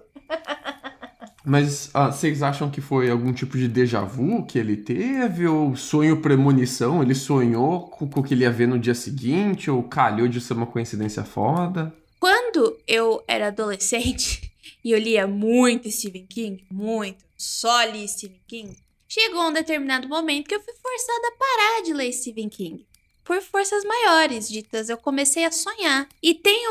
Mas vocês acham que foi algum tipo de déjà vu que ele teve? Ou sonho premonição? Ele sonhou com o que ele ia ver no dia seguinte? Ou calhou de ser uma coincidência foda? Quando eu era adolescente e eu lia muito Stephen King, só li Stephen King, chegou um determinado momento que eu fui forçada a parar de ler Stephen King. Por forças maiores ditas, eu comecei a sonhar. E tem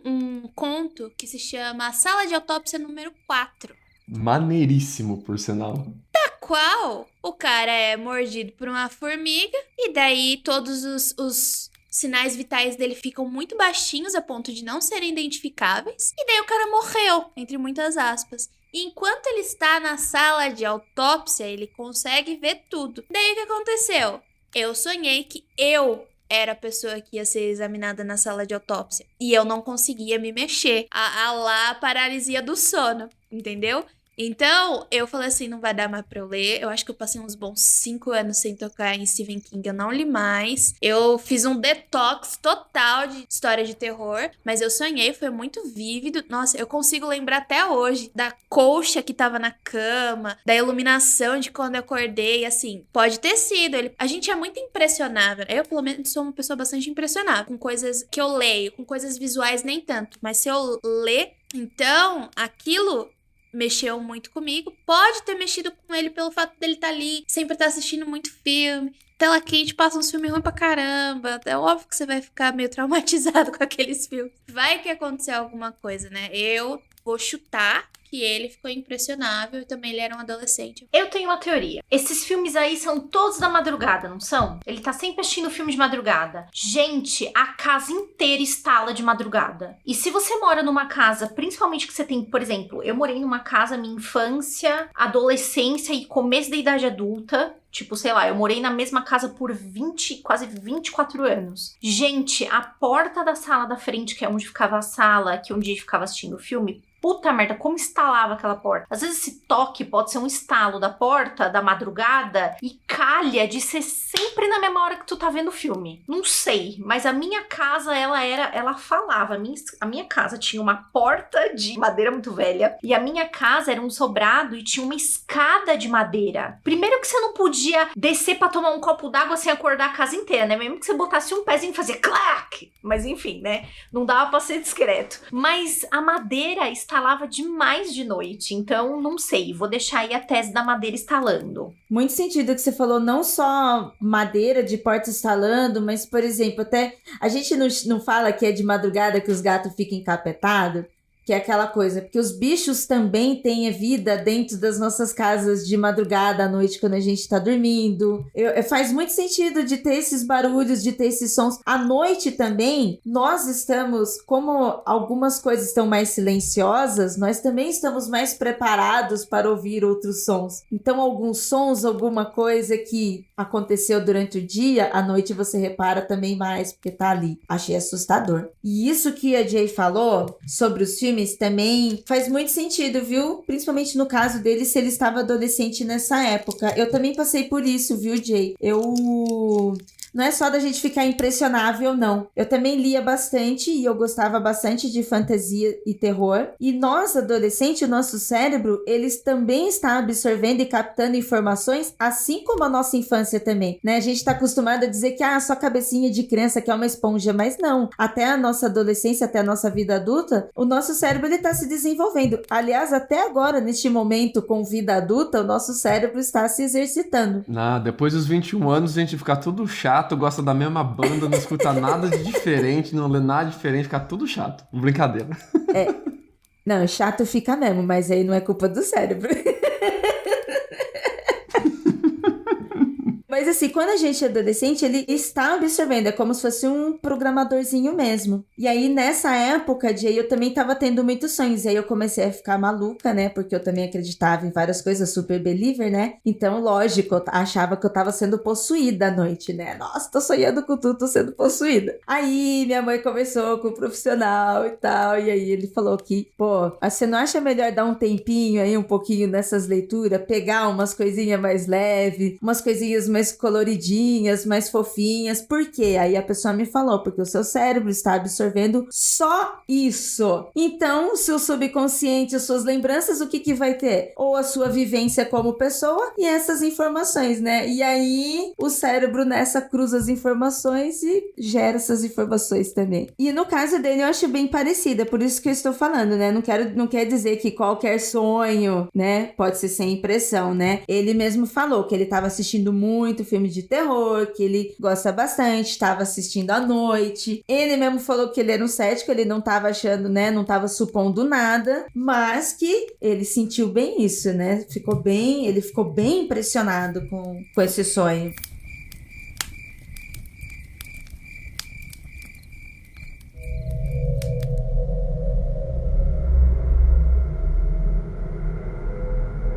um conto que se chama A Sala de Autópsia número 4. Maneiríssimo, por sinal. Da qual o cara é mordido por uma formiga e daí todos os sinais vitais dele ficam muito baixinhos a ponto de não serem identificáveis. E daí o cara morreu, entre muitas aspas. E enquanto ele está na sala de autópsia, ele consegue ver tudo. Daí o que aconteceu? Eu sonhei que eu era a pessoa que ia ser examinada na sala de autópsia. E eu não conseguia me mexer. A lá paralisia do sono, entendeu? Então, eu falei assim, não vai dar mais pra eu ler. Eu acho que eu passei uns bons 5 anos sem tocar em Stephen King. Eu não li mais. Eu fiz um detox total de história de terror. Mas eu sonhei, foi muito vívido. Nossa, eu consigo lembrar até hoje da colcha que tava na cama, da iluminação de quando eu acordei. Assim, pode ter sido. A gente é muito impressionável. Eu, pelo menos, sou uma pessoa bastante impressionável com coisas que eu leio. Com coisas visuais, nem tanto. Mas se eu ler, então, aquilo mexeu muito comigo. Pode ter mexido com ele pelo fato dele estar ali, sempre estar assistindo muito filme. Tela quente, passa uns filmes ruins pra caramba. É óbvio que você vai ficar meio traumatizado com aqueles filmes. Vai que aconteceu alguma coisa, né? Eu vou chutar que ele ficou impressionável e também ele era um adolescente. Eu tenho uma teoria. Esses filmes aí são todos da madrugada, não são? Ele tá sempre assistindo filme de madrugada. Gente, a casa inteira estala de madrugada. E se você mora numa casa, principalmente que você tem, por exemplo, eu morei numa casa minha infância, adolescência e começo da idade adulta. Tipo, sei lá, eu morei na mesma casa por quase 24 anos. Gente, a porta da sala da frente, que é onde ficava a sala, que um dia ficava assistindo o filme, Puta merda, como instalava aquela porta? Às vezes esse toque pode ser um estalo da porta da madrugada e calha de ser sempre na mesma hora que tu tá vendo o filme. Não sei, mas a minha casa, ela falava. A minha casa tinha uma porta de madeira muito velha e a minha casa era um sobrado e tinha uma escada de madeira. Primeiro que você não podia descer pra tomar um copo d'água sem acordar a casa inteira, né? Mesmo que você botasse um pezinho e fazia clac! Mas enfim, né? Não dava pra ser discreto. Mas a madeira estalava demais de noite, então não sei, vou deixar aí a tese da madeira estalando. Muito sentido que você falou, não só madeira de porta estalando, mas, por exemplo, até a gente não fala que é de madrugada que os gatos ficam encapetados, que é aquela coisa, porque os bichos também têm vida dentro das nossas casas de madrugada, à noite, quando a gente tá dormindo. Faz muito sentido de ter esses barulhos, de ter esses sons. À noite também, nós estamos, como algumas coisas estão mais silenciosas, nós também estamos mais preparados para ouvir outros sons. Então, alguns sons, alguma coisa que aconteceu durante o dia, à noite você repara também mais, porque tá ali. Achei assustador. E isso que a Jay falou sobre os filmes também faz muito sentido, viu? Principalmente no caso dele, se ele estava adolescente nessa época. Eu também passei por isso, viu, Jay? Não é só da gente ficar impressionável, não. Eu também lia bastante e eu gostava bastante de fantasia e terror. E nós, adolescentes, o nosso cérebro, eles também está absorvendo e captando informações, assim como a nossa infância também, né? A gente tá acostumado a dizer que, só cabecinha de criança que é uma esponja, mas não. Até a nossa adolescência, até a nossa vida adulta, o nosso cérebro, ele tá se desenvolvendo. Aliás, até agora, neste momento, com vida adulta, o nosso cérebro está se exercitando. Depois dos 21 anos, a gente fica tudo chato, gosta da mesma banda, não escuta nada de diferente, não lê nada diferente, fica tudo chato. Brincadeira. Não, chato fica mesmo, mas aí não é culpa do cérebro. Mas assim, quando a gente é adolescente, ele está absorvendo, é como se fosse um programadorzinho mesmo. E aí, nessa época, eu também tava tendo muitos sonhos, e aí eu comecei a ficar maluca, né, porque eu também acreditava em várias coisas, super believer, né, então, lógico, eu achava que eu tava sendo possuída à noite, né, nossa, tô sonhando com tudo, tô sendo possuída. Aí, minha mãe conversou com o profissional e tal, e aí ele falou que, você não acha melhor dar um tempinho aí, um pouquinho nessas leituras, pegar umas coisinhas mais leves, umas coisinhas mais coloridinhas, mais fofinhas. Por quê? Aí a pessoa me falou, porque o seu cérebro está absorvendo só isso. Então, se o subconsciente, as suas lembranças, o que vai ter? Ou a sua vivência como pessoa e essas informações, né? E aí, o cérebro nessa cruza as informações e gera essas informações também. E no caso dele, eu acho bem parecida, por isso que eu estou falando, né? Não quer dizer que qualquer sonho, né, pode ser sem impressão, né? Ele mesmo falou que ele estava assistindo muito filme de terror, que ele gosta bastante, estava assistindo à noite. Ele mesmo falou que ele era um cético, ele não estava achando, né, não estava supondo nada, mas que ele sentiu bem isso, né? Ele ficou bem impressionado com esse sonho.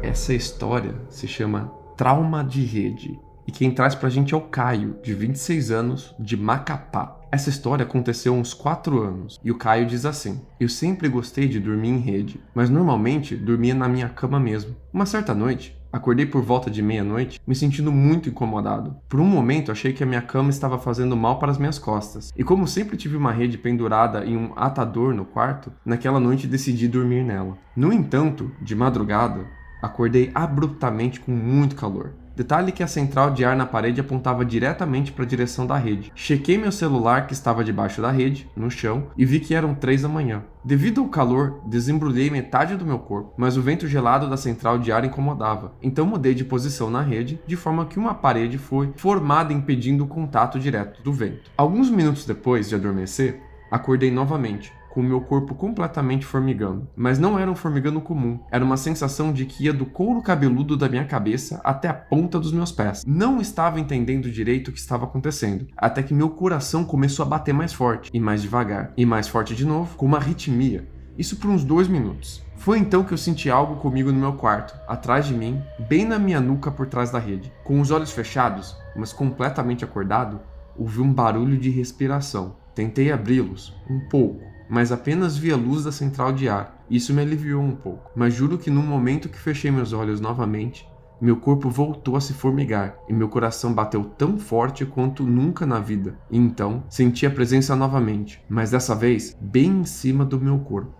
Essa história se chama Trauma de Rede. E quem traz pra gente é o Caio, de 26 anos, de Macapá. Essa história aconteceu há uns 4 anos, e o Caio diz assim: eu sempre gostei de dormir em rede, mas normalmente dormia na minha cama mesmo. Uma certa noite, acordei por volta de meia-noite, me sentindo muito incomodado. Por um momento achei que a minha cama estava fazendo mal para as minhas costas, e como sempre tive uma rede pendurada em um atador no quarto, naquela noite decidi dormir nela. No entanto, de madrugada, acordei abruptamente com muito calor. Detalhe que a central de ar na parede apontava diretamente para a direção da rede. Chequei meu celular que estava debaixo da rede, no chão, e vi que eram 3 da manhã. Devido ao calor, desembrulhei metade do meu corpo, mas o vento gelado da central de ar incomodava. Então mudei de posição na rede, de forma que uma parede foi formada impedindo o contato direto do vento. Alguns minutos depois de adormecer, acordei novamente, com o meu corpo completamente formigando. Mas não era um formigando comum, era uma sensação de que ia do couro cabeludo da minha cabeça até a ponta dos meus pés. Não estava entendendo direito o que estava acontecendo, até que meu coração começou a bater mais forte, e mais devagar, e mais forte de novo, com uma arritmia. Isso por uns 2 minutos. Foi então que eu senti algo comigo no meu quarto, atrás de mim, bem na minha nuca por trás da rede. Com os olhos fechados, mas completamente acordado, ouvi um barulho de respiração. Tentei abri-los, um pouco, mas apenas vi a luz da central de ar. Isso me aliviou um pouco, mas juro que no momento que fechei meus olhos novamente, meu corpo voltou a se formigar e meu coração bateu tão forte quanto nunca na vida. E então, senti a presença novamente, mas dessa vez bem em cima do meu corpo,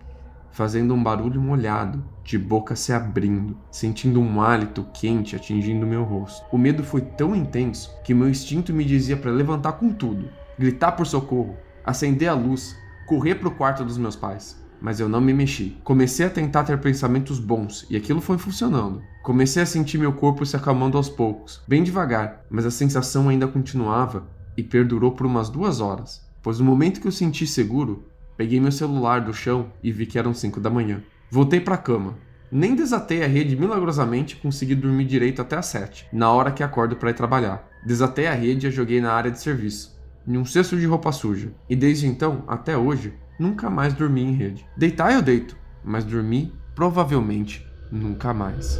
fazendo um barulho molhado, de boca se abrindo, sentindo um hálito quente atingindo meu rosto. O medo foi tão intenso que meu instinto me dizia para levantar com tudo, gritar por socorro, acender a luz, correr para o quarto dos meus pais. Mas eu não me mexi. Comecei a tentar ter pensamentos bons, e aquilo foi funcionando. Comecei a sentir meu corpo se acalmando aos poucos, bem devagar, mas a sensação ainda continuava e perdurou por umas 2 horas, pois no momento que eu senti seguro, peguei meu celular do chão e vi que eram 5 da manhã. Voltei para a cama. Nem desatei a rede milagrosamente e consegui dormir direito até às 7, na hora que acordo para ir trabalhar. Desatei a rede e a joguei na área de serviço, em um cesto de roupa suja, e desde então, até hoje, nunca mais dormi em rede. Deitar eu deito, mas dormir, provavelmente, nunca mais.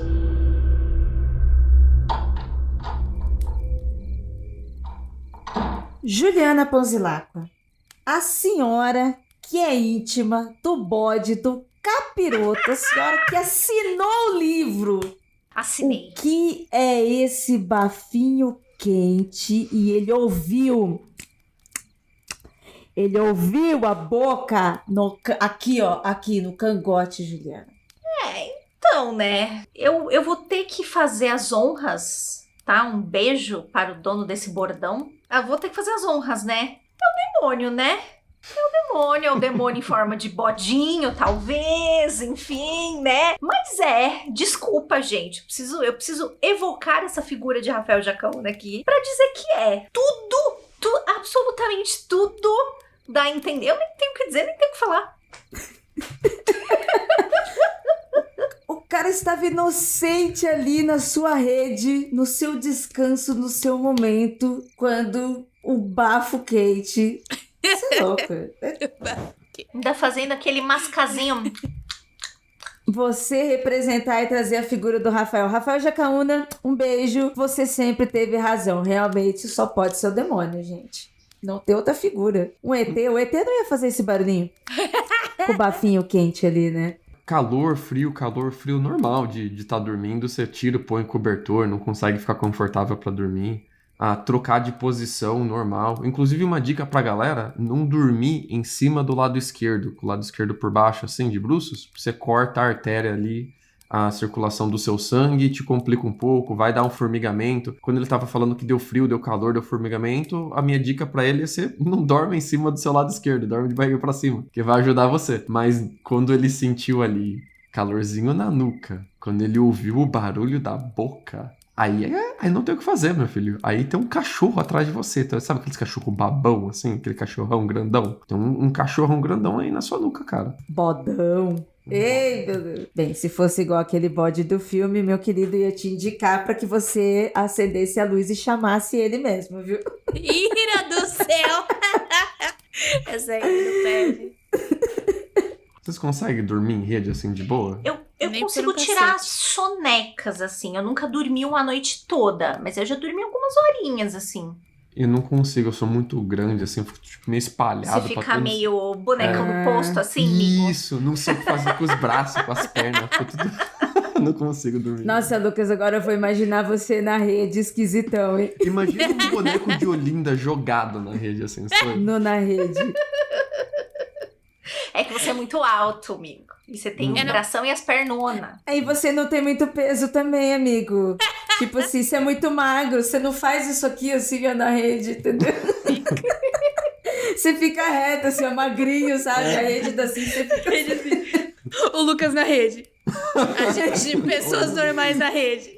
Juliana Ponzilacqua, a senhora que é íntima do bode do capiroto, a senhora que assinou o livro. Assinei. O que é esse bafinho quente? E ele ouviu a boca aqui no cangote, Juliana. Então, né? Eu vou ter que fazer as honras, tá? Um beijo para o dono desse bordão. Eu vou ter que fazer as honras, né? É o demônio, né? É o demônio em forma de bodinho, talvez, enfim, né? Mas desculpa, gente. Eu preciso evocar essa figura de Rafael Jacaúna aqui pra dizer que absolutamente tudo dá a entender. Eu nem tenho o que dizer, nem tenho o que falar. O cara estava inocente ali na sua rede, no seu descanso, no seu momento, quando o bafo quente... Você é louca. Ainda fazendo aquele mascazinho. Você representar e trazer a figura do Rafael. Rafael Jacaúna, um beijo. Você sempre teve razão. Realmente só pode ser o demônio, gente. Não tem outra figura. O ET não ia fazer esse barulhinho. Com o bafinho quente ali, né? Calor, frio normal de estar dormindo. Você tira, põe cobertor, não consegue ficar confortável para dormir. Trocar de posição normal. Inclusive, uma dica pra galera, não dormir em cima do lado esquerdo, com o lado esquerdo por baixo, assim, de bruços. Você corta a artéria ali, a circulação do seu sangue, te complica um pouco, vai dar um formigamento. Quando ele tava falando que deu frio, deu calor, deu formigamento, a minha dica pra ele é ser não dorme em cima do seu lado esquerdo, dorme de barriga pra cima, que vai ajudar você. Mas quando ele sentiu ali calorzinho na nuca, quando ele ouviu o barulho da boca... Aí não tem o que fazer, meu filho. Aí tem um cachorro atrás de você. Então, sabe aqueles cachorro babão, assim? Aquele cachorrão grandão? Tem um cachorrão grandão aí na sua nuca, cara. Bodão. Ei, meu Deus. Bem, se fosse igual aquele bode do filme, meu querido, ia te indicar pra que você acendesse a luz e chamasse ele mesmo, viu? Ira do céu! Essa aí não perde. Vocês conseguem dormir em rede, assim, de boa? Eu consigo tirar sonecas, assim. Eu nunca dormi uma noite toda, mas eu já dormi algumas horinhas, assim. Eu não consigo, eu sou muito grande, assim, eu fico tipo, meio espalhado. Você fica meio bonecão do posto, assim, amigo? Isso, não sei o que fazer com os braços, com as pernas, fica tudo... Não consigo dormir. Nossa, Lucas, agora eu vou imaginar você na rede, esquisitão, hein? Imagina um boneco de Olinda jogado na rede, assim, sabe? Na rede. É que você é muito alto, amigo. E você tem o bração e as pernonas. Aí você não tem muito peso também, amigo. Tipo assim, você é muito magro, você não faz isso aqui assim, ó, na rede, entendeu? Você fica reto, assim, ó, magrinho, sabe? A rede tá assim, você fica assim. O Lucas na rede. A gente, pessoas normais na rede.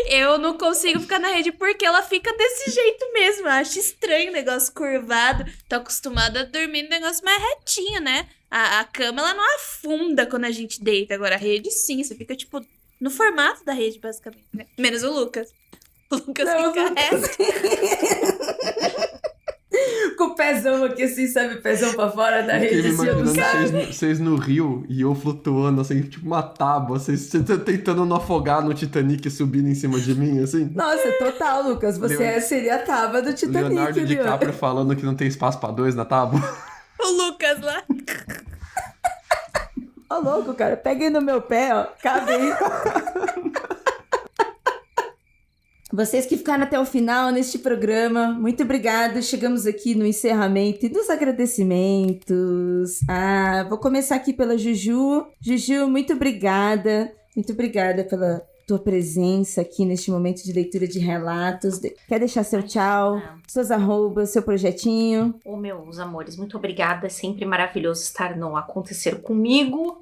Eu não consigo ficar na rede porque ela fica desse jeito mesmo. Eu acho estranho o negócio curvado. Tô acostumada a dormir no negócio mais retinho, né? A cama, ela não afunda quando a gente deita. Agora, a rede, sim. Você fica, tipo, no formato da rede, basicamente, né? Menos o Lucas. O Lucas fica reto. Com o pezão aqui, assim, sabe? Pezão pra fora da rede, assim, imaginando vocês no rio e eu flutuando, assim, tipo uma tábua. Vocês tentando não afogar no Titanic subindo em cima de mim, assim. Nossa, total, Lucas. Você seria a tábua do Titanic. Leonardo DiCaprio falando que não tem espaço pra 2 na tábua. O Lucas lá. Ô, louco, cara, peguei no meu pé, ó, acabei. Vocês que ficaram até o final neste programa, muito obrigada. Chegamos aqui no encerramento e nos agradecimentos. Vou começar aqui pela Juju. Juju, muito obrigada. Muito obrigada pela tua presença aqui neste momento de leitura de relatos. Quer deixar seu tchau, suas arrobas, seu projetinho? Meus amores, muito obrigada. É sempre maravilhoso estar no Acontecer Comigo.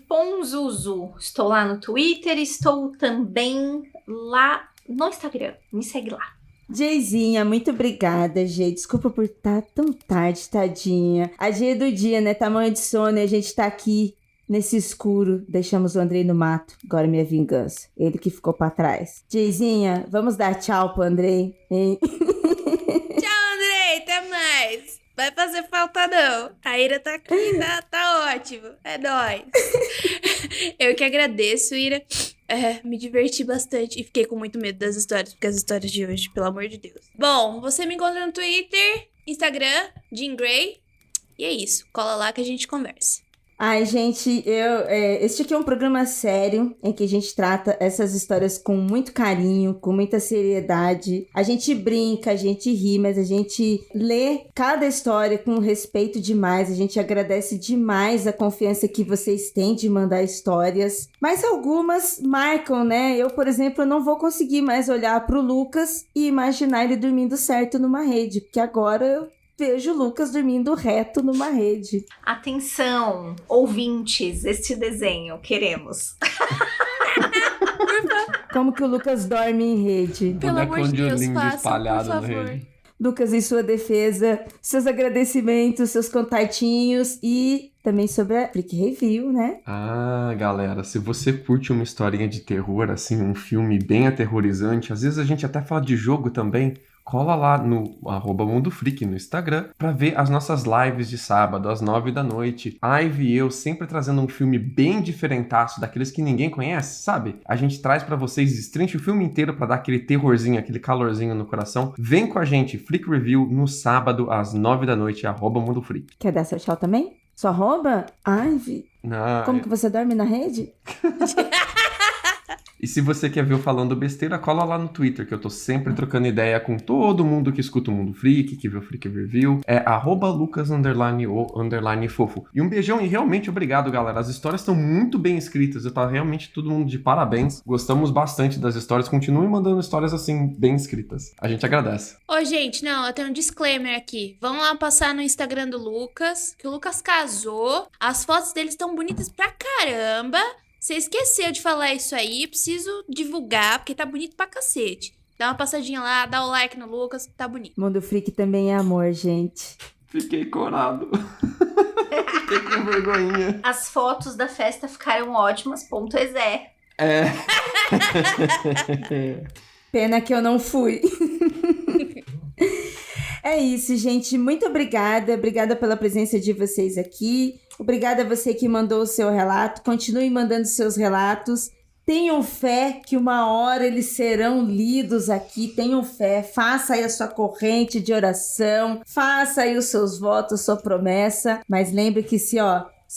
@_Ponzuzu. Estou lá no Twitter, estou também lá no Instagram. Me segue lá. Jayzinha, muito obrigada, Jay. Desculpa por estar tão tarde, tadinha. A Jay é do dia, né? Tamanho de sono e a gente tá aqui nesse escuro. Deixamos o Andrei no mato. Agora minha vingança. Ele que ficou pra trás. Jayzinha, vamos dar tchau pro Andrei, hein? Tchau, Andrei. Até mais. Vai fazer falta, não. A Ira tá aqui, tá ótimo. É nóis. Eu que agradeço, Ira. Me diverti bastante e fiquei com muito medo das histórias, porque as histórias de hoje, pelo amor de Deus. Bom, você me encontra no Twitter, Instagram, Jean Grey. E é isso. Cola lá que a gente conversa. Ai, gente, este aqui é um programa sério em que a gente trata essas histórias com muito carinho, com muita seriedade. A gente brinca, a gente ri, mas a gente lê cada história com respeito demais. A gente agradece demais a confiança que vocês têm de mandar histórias. Mas algumas marcam, né? Eu, por exemplo, não vou conseguir mais olhar pro Lucas e imaginar ele dormindo certo numa rede, porque agora eu vejo o Lucas dormindo reto numa rede. Atenção, ouvintes, este desenho, queremos. Como que o Lucas dorme em rede? Pelo amor de Deus, faça, espalhado por favor. na rede. Lucas, em sua defesa, seus agradecimentos, seus contatinhos e também sobre a Freak Review, né? Galera, se você curte uma historinha de terror, assim, um filme bem aterrorizante, às vezes a gente até fala de jogo também, cola lá no @MundoFreak no Instagram pra ver as nossas lives de sábado às 9 da noite. Ivy e eu sempre trazendo um filme bem diferentaço, daqueles que ninguém conhece, sabe? A gente traz pra vocês, destrincha o filme inteiro pra dar aquele terrorzinho, aquele calorzinho no coração. Vem com a gente, Freak Review, no sábado às 9 da noite, @MundoFreak. Quer dar seu tchau também? Sua arroba? Ivy? Como que você dorme na rede? E se você quer ver eu falando besteira, cola lá no Twitter, que eu tô sempre trocando ideia com todo mundo que escuta o Mundo Freak, que vê o Freak Review. É @Lucas_o_fofo. E um beijão e realmente obrigado, galera. As histórias estão muito bem escritas. Eu tava realmente todo mundo de parabéns. Gostamos bastante das histórias. Continuem mandando histórias assim, bem escritas. A gente agradece. Ô, gente, não, eu tenho um disclaimer aqui. Vão lá passar no Instagram do Lucas, que o Lucas casou. As fotos dele estão bonitas pra caramba. Você esqueceu de falar isso aí, preciso divulgar, porque tá bonito pra cacete. Dá uma passadinha lá, dá o like no Lucas, tá bonito. Mundo Freak também é amor, gente. Fiquei corado. Fiquei com vergonhinha. As fotos da festa ficaram ótimas, .exe. Pena que eu não fui. É isso, gente. Muito obrigada. Obrigada pela presença de vocês aqui. Obrigada a você que mandou o seu relato. Continue mandando seus relatos. Tenham fé que uma hora eles serão lidos aqui. Tenham fé. Faça aí a sua corrente de oração. Faça aí os seus votos, sua promessa. Mas lembre que se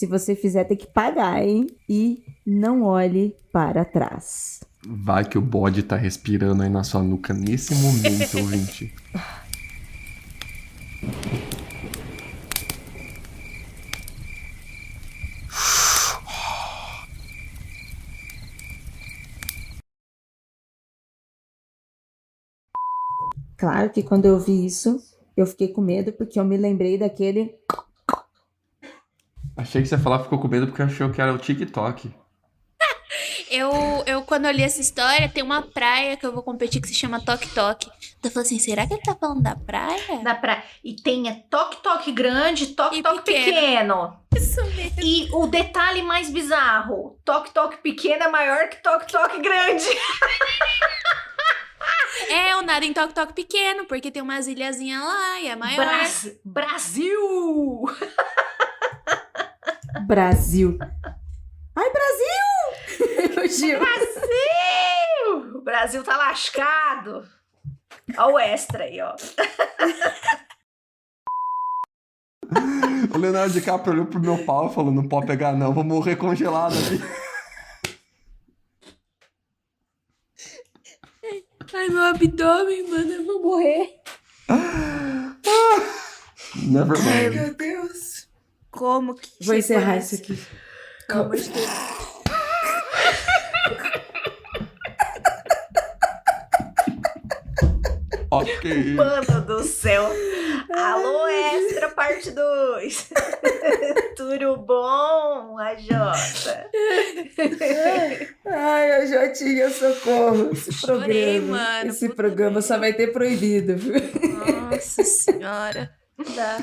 você fizer, tem que pagar, hein? E não olhe para trás. Vai que o bode tá respirando aí na sua nuca nesse momento, ouvinte. Claro que quando eu vi isso, eu fiquei com medo porque eu me lembrei daquele... Achei que você ia falar que ficou com medo porque achou que era o TikTok. Eu quando eu li essa história, tem uma praia que eu vou competir que se chama Tok Tok. Então eu falei assim, será que ele tá falando da praia? Da praia. E tem Tok Tok grande, Tok Tok pequeno. Isso mesmo. E o detalhe mais bizarro, Tok Tok pequeno é maior que Tok Tok grande. Eu nado em Tok Tok pequeno, porque tem umas ilhazinhas lá e é maior. Brasil! Brasil! Ai, Brasil! Gil. Brasil! O Brasil tá lascado. Olha o extra aí, ó. Leonardo DiCaprio olhou pro meu pau e falou, não pode pegar não, vou morrer congelado aqui. Ai, meu abdômen, mano, eu vou morrer. Never Ai, mind. meu Deus. Como que... Vou encerrar isso aqui. Pelo amor de Deus. Ok. Mano do céu. Alô, Extra, parte 2. Tudo bom, AJ? Ai, a Jotinha, socorro. Esse Chorei, programa, mano, esse puta programa só vai ter proibido, viu? Nossa senhora. Dá.